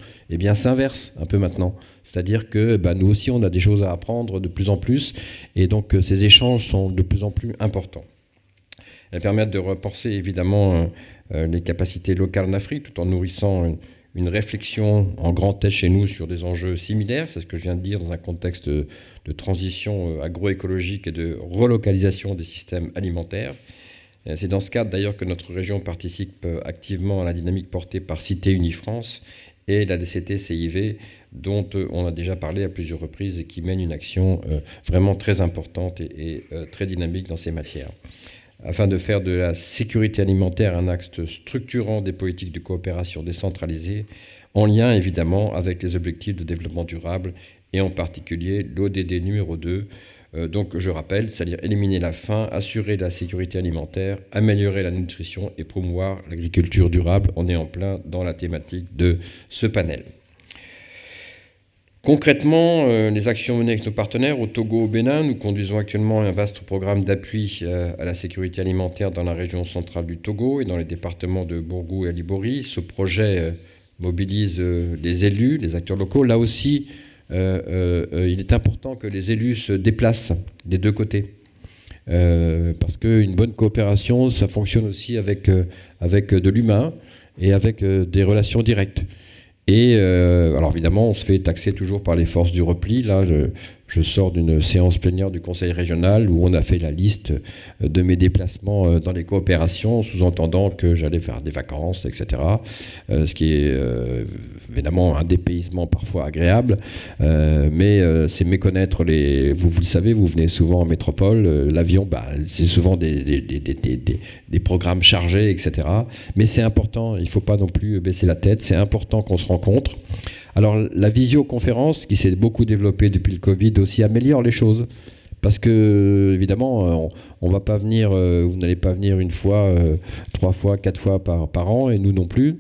s'inversent un peu maintenant. C'est-à-dire que nous aussi, on a des choses à apprendre de plus en plus. Et donc, ces échanges sont de plus en plus importants. Elles permettent de renforcer, évidemment, les capacités locales en Afrique, tout en nourrissant une réflexion en grand tête chez nous sur des enjeux similaires. C'est ce que je viens de dire dans un contexte de transition agroécologique et de relocalisation des systèmes alimentaires. C'est dans ce cadre d'ailleurs que notre région participe activement à la dynamique portée par Cité Unie-France et la DCT-CIV, dont on a déjà parlé à plusieurs reprises et qui mène une action vraiment très importante et très dynamique dans ces matières. Afin de faire de la sécurité alimentaire un axe structurant des politiques de coopération décentralisée, en lien évidemment avec les objectifs de développement durable et en particulier l'ODD numéro 2. Donc je rappelle, c'est-à-dire éliminer la faim, assurer la sécurité alimentaire, améliorer la nutrition et promouvoir l'agriculture durable. On est en plein dans la thématique de ce panel. Concrètement, les actions menées avec nos partenaires au Togo, au Bénin, nous conduisons actuellement un vaste programme d'appui à la sécurité alimentaire dans la région centrale du Togo et dans les départements de Bourgogne et Liborie. Ce projet mobilise les élus, les acteurs locaux. Là aussi, il est important que les élus se déplacent des deux côtés. Parce qu'une bonne coopération, ça fonctionne aussi avec de l'humain et avec des relations directes. Et alors évidemment, on se fait taxer toujours par les forces du repli. Là, je sors d'une séance plénière du Conseil régional où on a fait la liste de mes déplacements dans les coopérations, sous-entendant que j'allais faire des vacances, etc. Ce qui est évidemment un dépaysement parfois agréable, mais c'est méconnaître vous le savez, vous venez souvent en métropole, l'avion, c'est souvent des programmes chargés, etc. Mais c'est important, il ne faut pas non plus baisser la tête, c'est important qu'on se rencontre. Alors la visioconférence, qui s'est beaucoup développée depuis le Covid, aussi améliore les choses, Parce que, évidemment, on va pas venir, vous n'allez pas venir une fois, 3 fois, 4 fois par an, et nous non plus.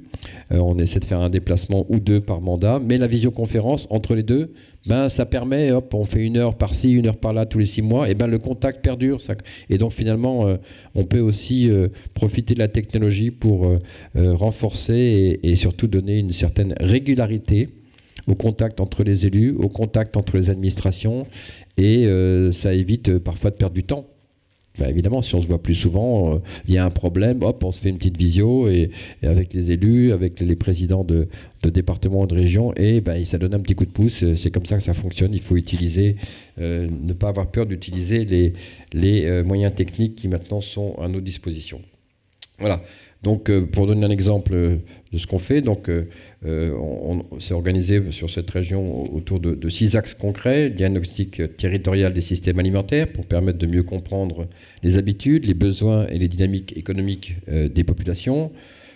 On essaie de faire un déplacement ou 2 par mandat. Mais la visioconférence, entre les deux, ça permet, hop, on fait 1 heure par-ci, 1 heure par-là tous les 6 mois, et le contact perdure. Et donc, finalement, on peut aussi profiter de la technologie pour renforcer et surtout donner une certaine régularité au contact entre les élus, au contact entre les administrations, et ça évite parfois de perdre du temps. Évidemment, si on se voit plus souvent, il y a un problème, hop, on se fait une petite visio et avec les élus, avec les présidents de départements ou de régions, et ça donne un petit coup de pouce. C'est comme ça que ça fonctionne. Il faut utiliser, ne pas avoir peur d'utiliser les moyens techniques qui maintenant sont à nos dispositions. Voilà. Donc, pour donner un exemple de ce qu'on fait, on s'est organisé sur cette région autour de 6 axes concrets. Diagnostic territorial des systèmes alimentaires pour permettre de mieux comprendre les habitudes, les besoins et les dynamiques économiques des populations.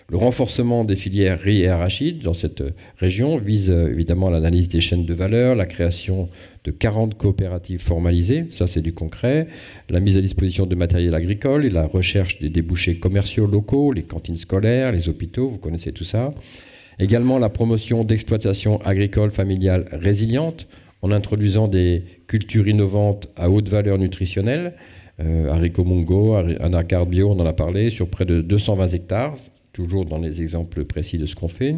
Le renforcement des filières riz et arachides dans cette région vise évidemment l'analyse des chaînes de valeur, la création de 40 coopératives formalisées, ça c'est du concret, la mise à disposition de matériel agricole et la recherche des débouchés commerciaux locaux, les cantines scolaires, les hôpitaux, vous connaissez tout ça. Également la promotion d'exploitations agricoles familiales résilientes en introduisant des cultures innovantes à haute valeur nutritionnelle, haricots mongo, anacarde bio, on en a parlé, sur près de 220 hectares, toujours dans les exemples précis de ce qu'on fait.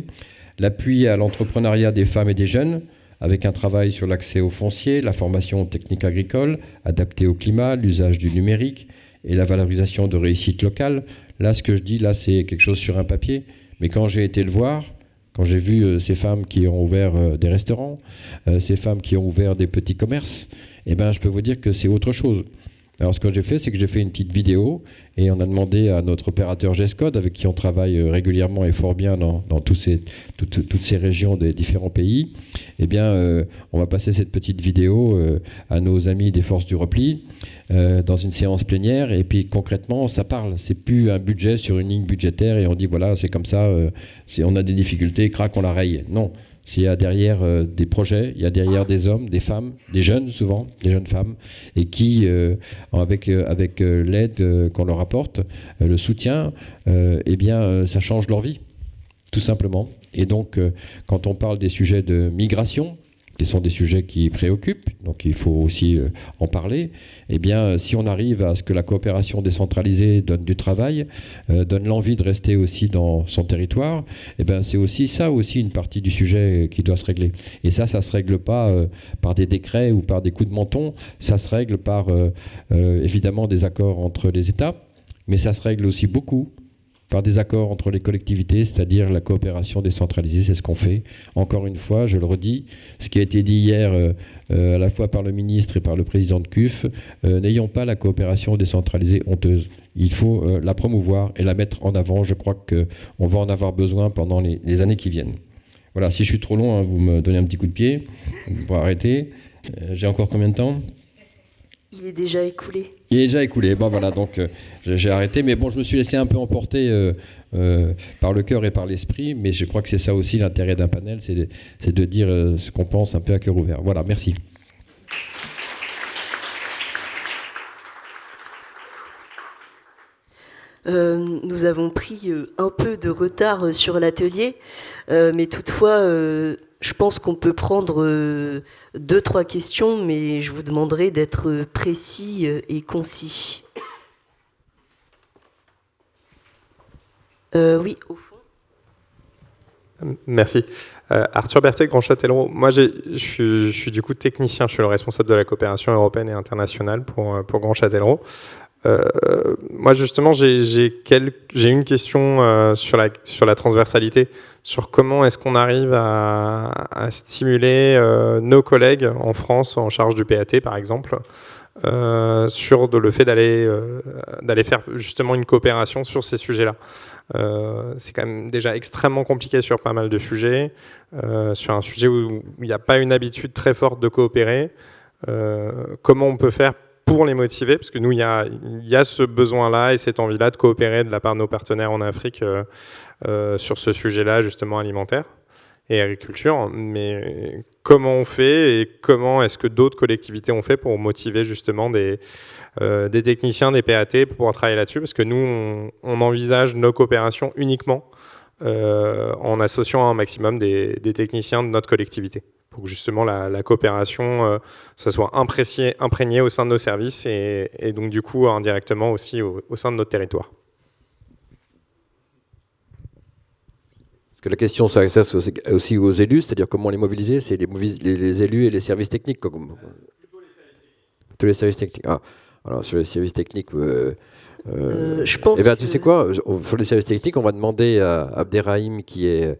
L'appui à l'entrepreneuriat des femmes et des jeunes, avec un travail sur l'accès au foncier, la formation aux techniques agricoles, adaptée au climat, l'usage du numérique et la valorisation de réussites locales. Là, ce que je dis, là, c'est quelque chose sur un papier. Mais quand j'ai été le voir, quand j'ai vu ces femmes qui ont ouvert des restaurants, ces femmes qui ont ouvert des petits commerces, je peux vous dire que c'est autre chose. Alors ce que j'ai fait, c'est que j'ai fait une petite vidéo et on a demandé à notre opérateur G-Scode, avec qui on travaille régulièrement et fort bien dans toutes ces régions des différents pays, on va passer cette petite vidéo à nos amis des forces du repli dans une séance plénière, et puis concrètement ça parle, c'est plus un budget sur une ligne budgétaire et on dit voilà c'est comme ça, on a des difficultés, crac, on la raye. Non. Il y a derrière des projets, il y a derrière des hommes, des femmes, des jeunes souvent, des jeunes femmes, et qui, avec l'aide qu'on leur apporte, le soutien, ça change leur vie, tout simplement. Et donc, quand on parle des sujets de migration, qui sont des sujets qui préoccupent, donc il faut aussi en parler, si on arrive à ce que la coopération décentralisée donne du travail, donne l'envie de rester aussi dans son territoire, c'est aussi ça aussi une partie du sujet qui doit se régler. Et ça se règle pas par des décrets ou par des coups de menton, ça se règle par évidemment des accords entre les États, mais ça se règle aussi beaucoup par des accords entre les collectivités, c'est-à-dire la coopération décentralisée, c'est ce qu'on fait. Encore une fois, je le redis, ce qui a été dit hier à la fois par le ministre et par le président de CUF, n'ayons pas la coopération décentralisée honteuse. Il faut la promouvoir et la mettre en avant. Je crois qu'on va en avoir besoin pendant les années qui viennent. Voilà, si je suis trop long, vous me donnez un petit coup de pied pour arrêter. J'ai encore combien de temps ? Il est déjà écoulé. Il est déjà écoulé. Voilà, donc j'ai arrêté. Mais bon, je me suis laissé un peu emporter par le cœur et par l'esprit. Mais je crois que c'est ça aussi l'intérêt d'un panel, c'est de dire ce qu'on pense un peu à cœur ouvert. Voilà, merci. Nous avons pris un peu de retard sur l'atelier, mais toutefois, je pense qu'on peut prendre 2-3 questions, mais je vous demanderai d'être précis et concis. Oui, au fond. Merci. Arthur Berthet, Grand Châtellerault. Moi, je suis du coup technicien, je suis le responsable de la coopération européenne et internationale pour Grand Châtellerault. Moi, justement, j'ai une question sur la transversalité, sur comment est-ce qu'on arrive à stimuler nos collègues en France en charge du PAT, par exemple, sur le fait d'aller faire justement une coopération sur ces sujets-là. C'est quand même déjà extrêmement compliqué sur pas mal de sujets, sur un sujet où il n'y a pas une habitude très forte de coopérer. Comment on peut faire pour les motiver, parce que nous, il y a ce besoin-là et cette envie-là de coopérer de la part de nos partenaires en Afrique sur ce sujet-là, justement alimentaire. et agriculture, mais comment on fait et comment est-ce que d'autres collectivités ont fait pour motiver justement des techniciens, des PAT pour pouvoir travailler là-dessus, parce que nous, on envisage nos coopérations uniquement en associant un maximum des techniciens de notre collectivité, pour que justement la coopération ça soit imprégnée au sein de nos services et donc du coup indirectement aussi au sein de notre territoire. Parce que la question s'adresse aussi aux élus, c'est-à-dire comment les mobiliser, c'est les élus et les services techniques. Tous les services techniques. Ah, alors sur les services techniques, je pense. Eh bien, tu sais quoi, sur les services techniques, on va demander à Abderrahim, qui est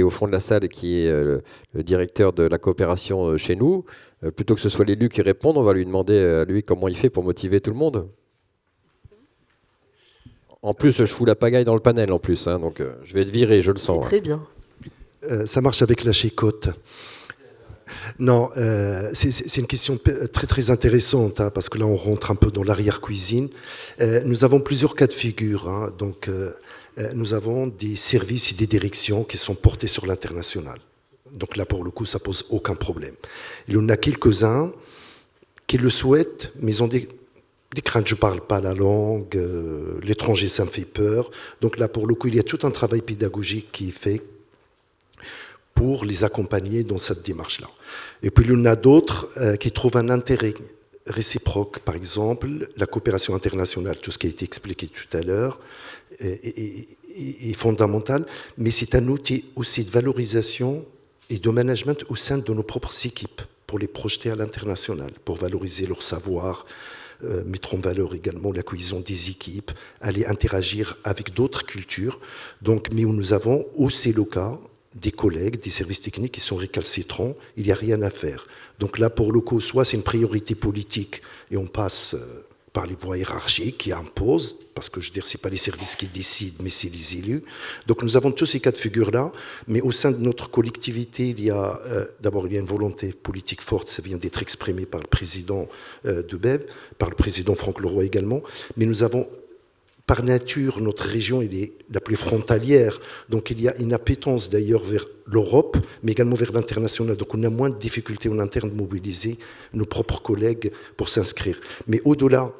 au fond de la salle et qui est le directeur de la coopération chez nous, plutôt que ce soit l'élu qui réponde, on va lui demander à lui comment il fait pour motiver tout le monde. En plus, je fous la pagaille dans le panel, en plus, hein, donc je vais être viré, je le sens. C'est très bien. Ça marche avec la chécotte. Non, c'est une question très très intéressante, hein, parce que là on rentre un peu dans l'arrière-cuisine. Nous avons plusieurs cas de figure. Hein, donc, nous avons des services et des directions qui sont portés sur l'international. Donc là, pour le coup, ça pose aucun problème. Il y en a quelques-uns qui le souhaitent, mais ils ont des craintes. Je ne parle pas la langue, l'étranger, ça me fait peur. Donc là, pour le coup, il y a tout un travail pédagogique qui est fait pour les accompagner dans cette démarche-là. Et puis, il y en a d'autres qui trouvent un intérêt réciproque. Par exemple, la coopération internationale, tout ce qui a été expliqué tout à l'heure, est fondamental, mais c'est un outil aussi de valorisation et de management au sein de nos propres équipes, pour les projeter à l'international, pour valoriser leur savoir, mettre en valeur également la cohésion des équipes, aller interagir avec d'autres cultures. Donc, mais où nous avons aussi le cas des collègues, des services techniques qui sont récalcitrants, il n'y a rien à faire. Donc là, pour le coup, soit c'est une priorité politique et on passe par les voies hiérarchiques qui imposent, parce que je veux dire, ce n'est pas les services qui décident, mais c'est les élus. Donc nous avons tous ces cas de figure-là, mais au sein de notre collectivité, il y a d'abord il y a une volonté politique forte, ça vient d'être exprimé par le président de BEV, par le président Franck Leroy également, mais nous avons par nature, notre région elle est la plus frontalière, donc il y a une appétence d'ailleurs vers l'Europe, mais également vers l'international. Donc on a moins de difficultés en interne de mobiliser nos propres collègues pour s'inscrire. Mais au-delà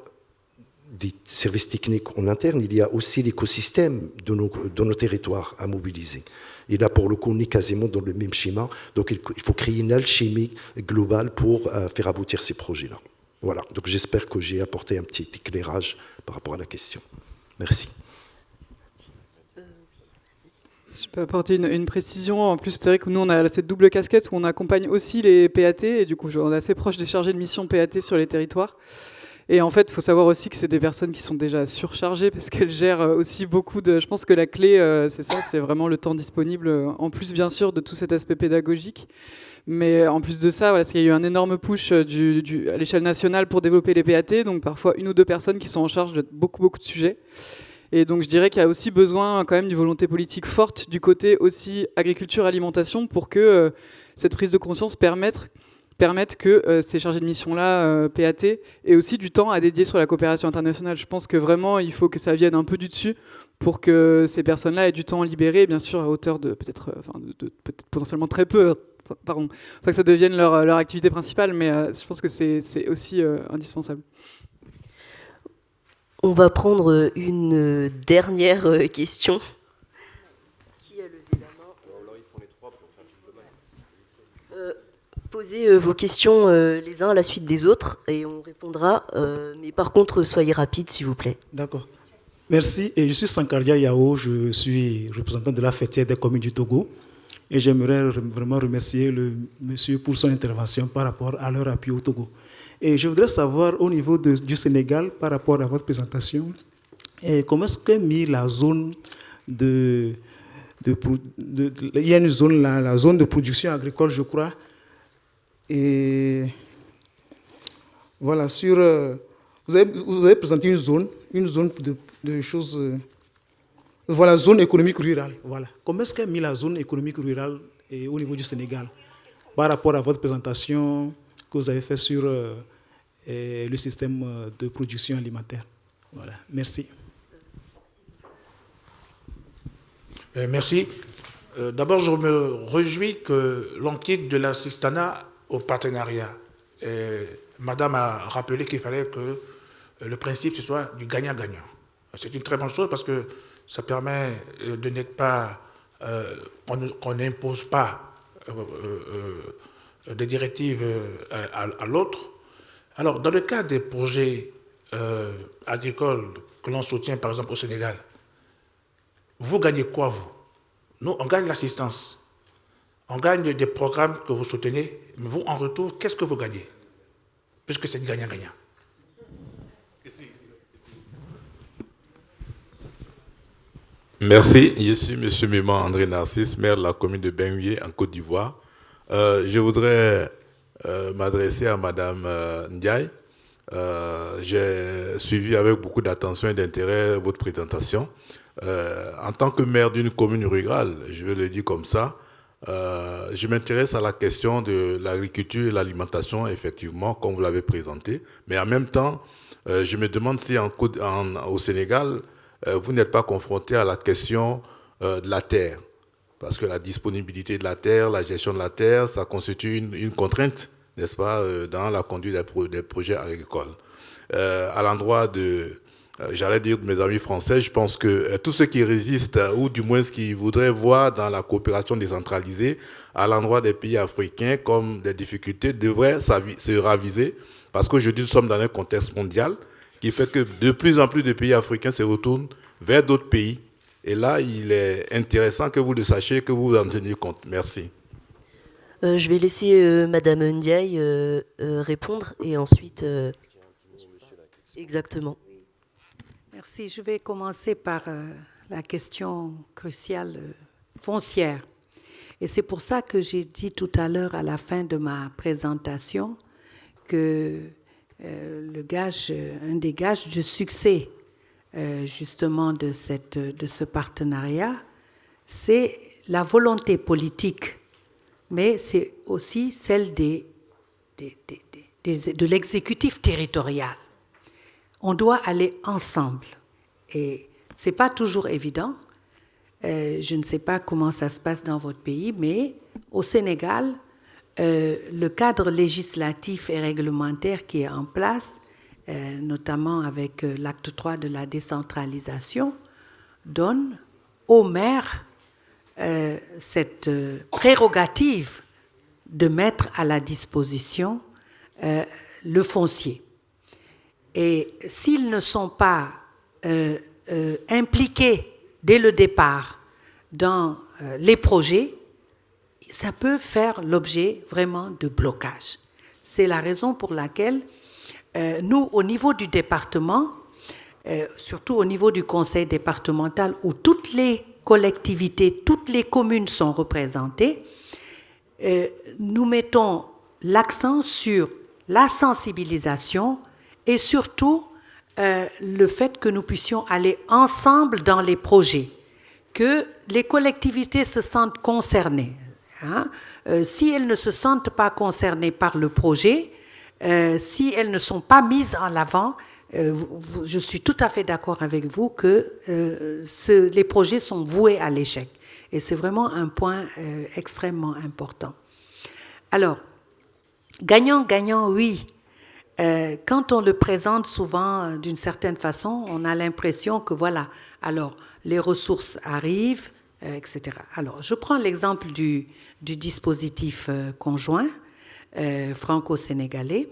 des services techniques en interne, il y a aussi l'écosystème de nos territoires à mobiliser. Et là, pour le coup, on est quasiment dans le même schéma. Donc il faut créer une alchimie globale pour faire aboutir ces projets-là. Voilà, donc j'espère que j'ai apporté un petit éclairage par rapport à la question. Merci. Je peux apporter une précision. En plus, c'est vrai que nous, on a cette double casquette où on accompagne aussi les PAT, et du coup, on est assez proche des chargés de mission PAT sur les territoires. Et en fait, il faut savoir aussi que c'est des personnes qui sont déjà surchargées parce qu'elles gèrent aussi beaucoup de... Je pense que la clé, c'est ça, c'est vraiment le temps disponible, en plus, bien sûr, de tout cet aspect pédagogique. Mais en plus de ça, voilà, il y a eu un énorme push à l'échelle nationale pour développer les PAT, donc parfois une ou deux personnes qui sont en charge de beaucoup de sujets. Et donc je dirais qu'il y a aussi besoin quand même d'une volonté politique forte du côté aussi agriculture-alimentation pour que cette prise de conscience permette que ces chargés de mission-là, PAT, aient aussi du temps à dédier sur la coopération internationale. Je pense que vraiment, il faut que ça vienne un peu du dessus pour que ces personnes-là aient du temps libéré, bien sûr à hauteur de peut-être potentiellement très peu, pardon, pas que ça devienne leur activité principale, mais je pense que c'est aussi indispensable. On va prendre une dernière question. Qui a levé la main ? Posez vos questions les uns à la suite des autres et on répondra. Mais par contre, soyez rapides, s'il vous plaît. D'accord. Merci. Et je suis Sankaria Yao, je suis représentant de la fêtière des communes du Togo. Et j'aimerais vraiment remercier le monsieur pour son intervention par rapport à leur appui au Togo. Et je voudrais savoir, au niveau du Sénégal, par rapport à votre présentation, comment est-ce qu'est mis la zone il y a une zone, la zone de production agricole, je crois. Et voilà, vous avez présenté une zone de choses... Voilà, zone économique rurale. Voilà. Comment est-ce qu'est mis la zone économique rurale au niveau du Sénégal par rapport à votre présentation que vous avez faite sur le système de production alimentaire? Voilà. Merci. Merci. D'abord, je me réjouis que l'on quitte de l'assistanat au partenariat. Et Madame a rappelé qu'il fallait que le principe ce soit du gagnant-gagnant. C'est une très bonne chose parce que ça permet de n'être pas, qu'on n'impose pas des directives à l'autre. Alors, dans le cas des projets agricoles que l'on soutient, par exemple au Sénégal, vous gagnez quoi, vous? Nous, on gagne l'assistance. On gagne des programmes que vous soutenez, mais vous, en retour, qu'est-ce que vous gagnez? Puisque c'est gagnant-gagnant. Merci, je suis M. Méman André Narcisse, maire de la commune de Benguié, en Côte d'Ivoire. Je voudrais m'adresser à Mme Ndiaye. J'ai suivi avec beaucoup d'attention et d'intérêt votre présentation. En tant que maire d'une commune rurale, je vais le dire comme ça, je m'intéresse à la question de l'agriculture et l'alimentation, effectivement, comme vous l'avez présenté. Mais en même temps, je me demande si au Sénégal, vous n'êtes pas confronté à la question de la terre. Parce que la disponibilité de la terre, la gestion de la terre, ça constitue une contrainte, n'est-ce pas, dans la conduite des projets agricoles. À l'endroit de, j'allais dire de mes amis français, je pense que tous ceux qui résistent, ou du moins ce qu'ils voudraient voir dans la coopération décentralisée, à l'endroit des pays africains comme des difficultés, devraient se raviser. Parce qu'aujourd'hui, nous sommes dans un contexte mondial qui fait que de plus en plus de pays africains se retournent vers d'autres pays. Et là, il est intéressant que vous le sachiez, que vous en teniez compte. Merci. Je vais laisser Madame Ndiaye répondre et ensuite... Exactement. Merci. Je vais commencer par la question cruciale foncière. Et c'est pour ça que j'ai dit tout à l'heure, à la fin de ma présentation, que un des gages de succès justement de ce partenariat, c'est la volonté politique, mais c'est aussi celle de l'exécutif territorial. On doit aller ensemble. Et ce n'est pas toujours évident. Je ne sais pas comment ça se passe dans votre pays, mais au Sénégal, le cadre législatif et réglementaire qui est en place, notamment avec l'acte 3 de la décentralisation, donne aux maires cette prérogative de mettre à la disposition le foncier. Et s'ils ne sont pas impliqués dès le départ dans les projets, ça peut faire l'objet vraiment de blocage. C'est la raison pour laquelle nous, au niveau du département, surtout au niveau du conseil départemental où toutes les collectivités, toutes les communes sont représentées, nous mettons l'accent sur la sensibilisation et surtout le fait que nous puissions aller ensemble dans les projets, que les collectivités se sentent concernées. Hein? Si elles ne se sentent pas concernées par le projet, si elles ne sont pas mises en avant, je suis tout à fait d'accord avec vous que les projets sont voués à l'échec. Et c'est vraiment un point extrêmement important. Alors, gagnant-gagnant, oui. Quand on le présente souvent d'une certaine façon, on a l'impression que voilà, alors les ressources arrivent, etc. Alors, je prends l'exemple du dispositif conjoint franco-sénégalais.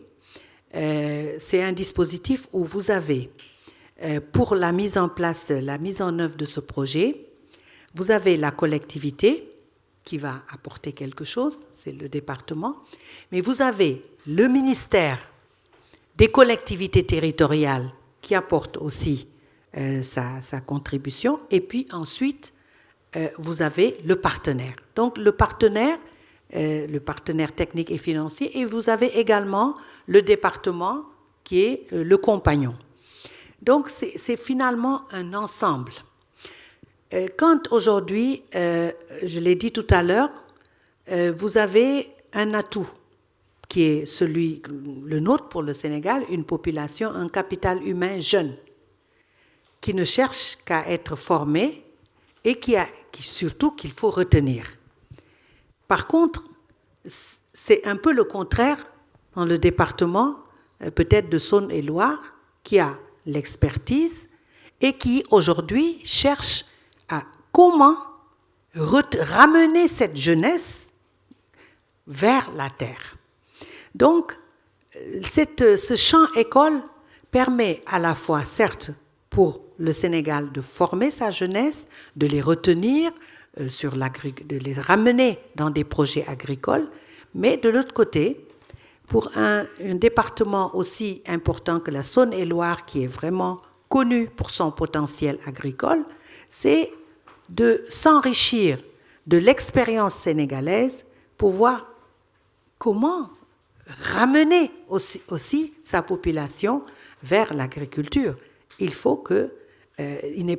C'est un dispositif où vous avez, pour la mise en place, la mise en œuvre de ce projet, vous avez la collectivité qui va apporter quelque chose, c'est le département, mais vous avez le ministère des collectivités territoriales qui apporte aussi sa contribution, et puis ensuite, vous avez le partenaire. Donc le partenaire technique et financier, et vous avez également le département qui est le compagnon. Donc c'est finalement un ensemble. Quand aujourd'hui, je l'ai dit tout à l'heure, vous avez un atout qui est le nôtre pour le Sénégal, une population, un capital humain jeune, qui ne cherche qu'à être formé et qui surtout qu'il faut retenir. Par contre, c'est un peu le contraire dans le département, peut-être de Saône-et-Loire, qui a l'expertise et qui aujourd'hui cherche à comment ramener cette jeunesse vers la terre. Donc, ce champ école permet à la fois, certes, pour le Sénégal de former sa jeunesse, de les retenir, de les ramener dans des projets agricoles, mais de l'autre côté, pour un département aussi important que la Saône-et-Loire, qui est vraiment connu pour son potentiel agricole, c'est de s'enrichir de l'expérience sénégalaise pour voir comment ramener aussi sa population vers l'agriculture. Il faut que il ne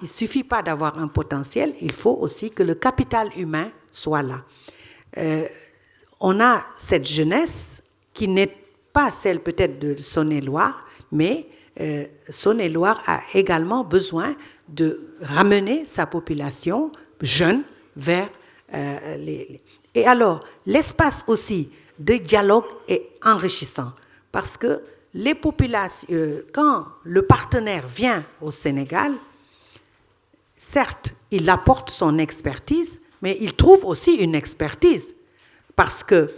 suffit pas d'avoir un potentiel, il faut aussi que le capital humain soit là. On a cette jeunesse qui n'est pas celle peut-être de Saône-et-Loire, mais Saône-et-Loire a également besoin de ramener sa population jeune vers Et alors, l'espace aussi de dialogue est enrichissant parce que les populations, quand le partenaire vient au Sénégal, certes, il apporte son expertise, mais il trouve aussi une expertise. Parce que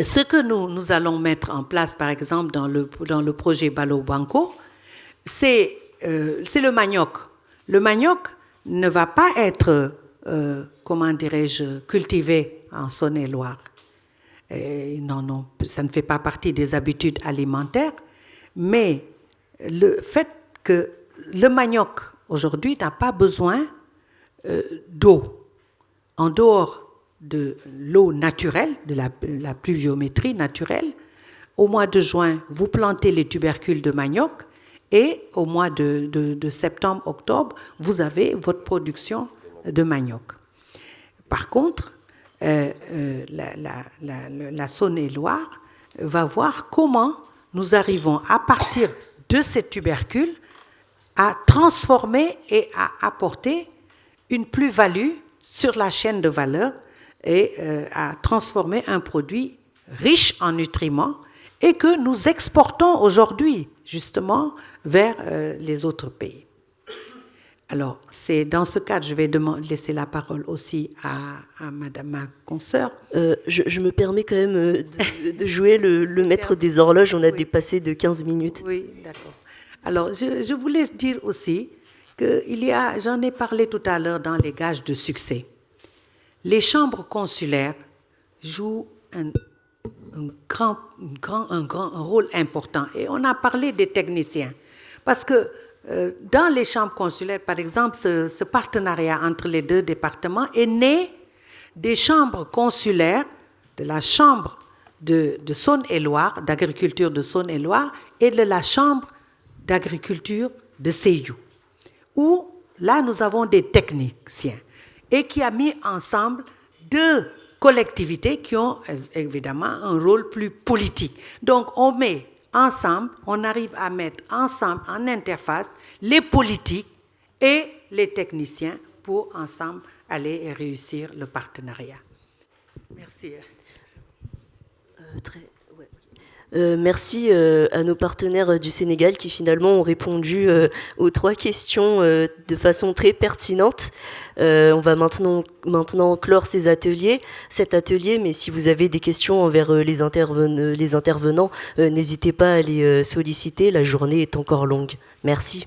ce que nous allons mettre en place, par exemple, dans le projet Balo Banco, c'est le manioc. Le manioc ne va pas être, comment dirais-je, cultivé en Saône-et-Loire. Non, ça ne fait pas partie des habitudes alimentaires, mais le fait que le manioc, aujourd'hui, n'a pas besoin d'eau. En dehors de l'eau naturelle, de la pluviométrie naturelle, au mois de juin, vous plantez les tubercules de manioc et au mois de septembre, octobre, vous avez votre production de manioc. Par contre, la Saône-et-Loire va voir comment nous arrivons, à partir de ces tubercules, à transformer et à apporter une plus-value sur la chaîne de valeur et à transformer un produit riche en nutriments et que nous exportons aujourd'hui, justement, vers les autres pays. Alors, c'est dans ce cadre, je vais laisser la parole aussi à madame ma consoeur. Je me permets quand même de jouer le maître des horloges. On a dépassé de 15 minutes. Oui, d'accord. Alors, je voulais dire aussi j'en ai parlé tout à l'heure dans les gages de succès. Les chambres consulaires jouent un rôle important. Et on a parlé des techniciens. Parce que dans les chambres consulaires, par exemple, ce partenariat entre les deux départements est né des chambres consulaires, de la chambre de Saône-et-Loire, d'agriculture de Saône-et-Loire, et de la chambre d'agriculture de Sédhiou, où là nous avons des techniciens et qui a mis ensemble deux collectivités qui ont évidemment un rôle plus politique. Donc on met ensemble, on arrive à mettre ensemble en interface les politiques et les techniciens pour ensemble aller et réussir le partenariat. Merci. Merci à nos partenaires du Sénégal qui finalement ont répondu aux 3 questions de façon très pertinente. On va maintenant clore cet atelier, mais si vous avez des questions envers les intervenants, n'hésitez pas à les solliciter, la journée est encore longue. Merci.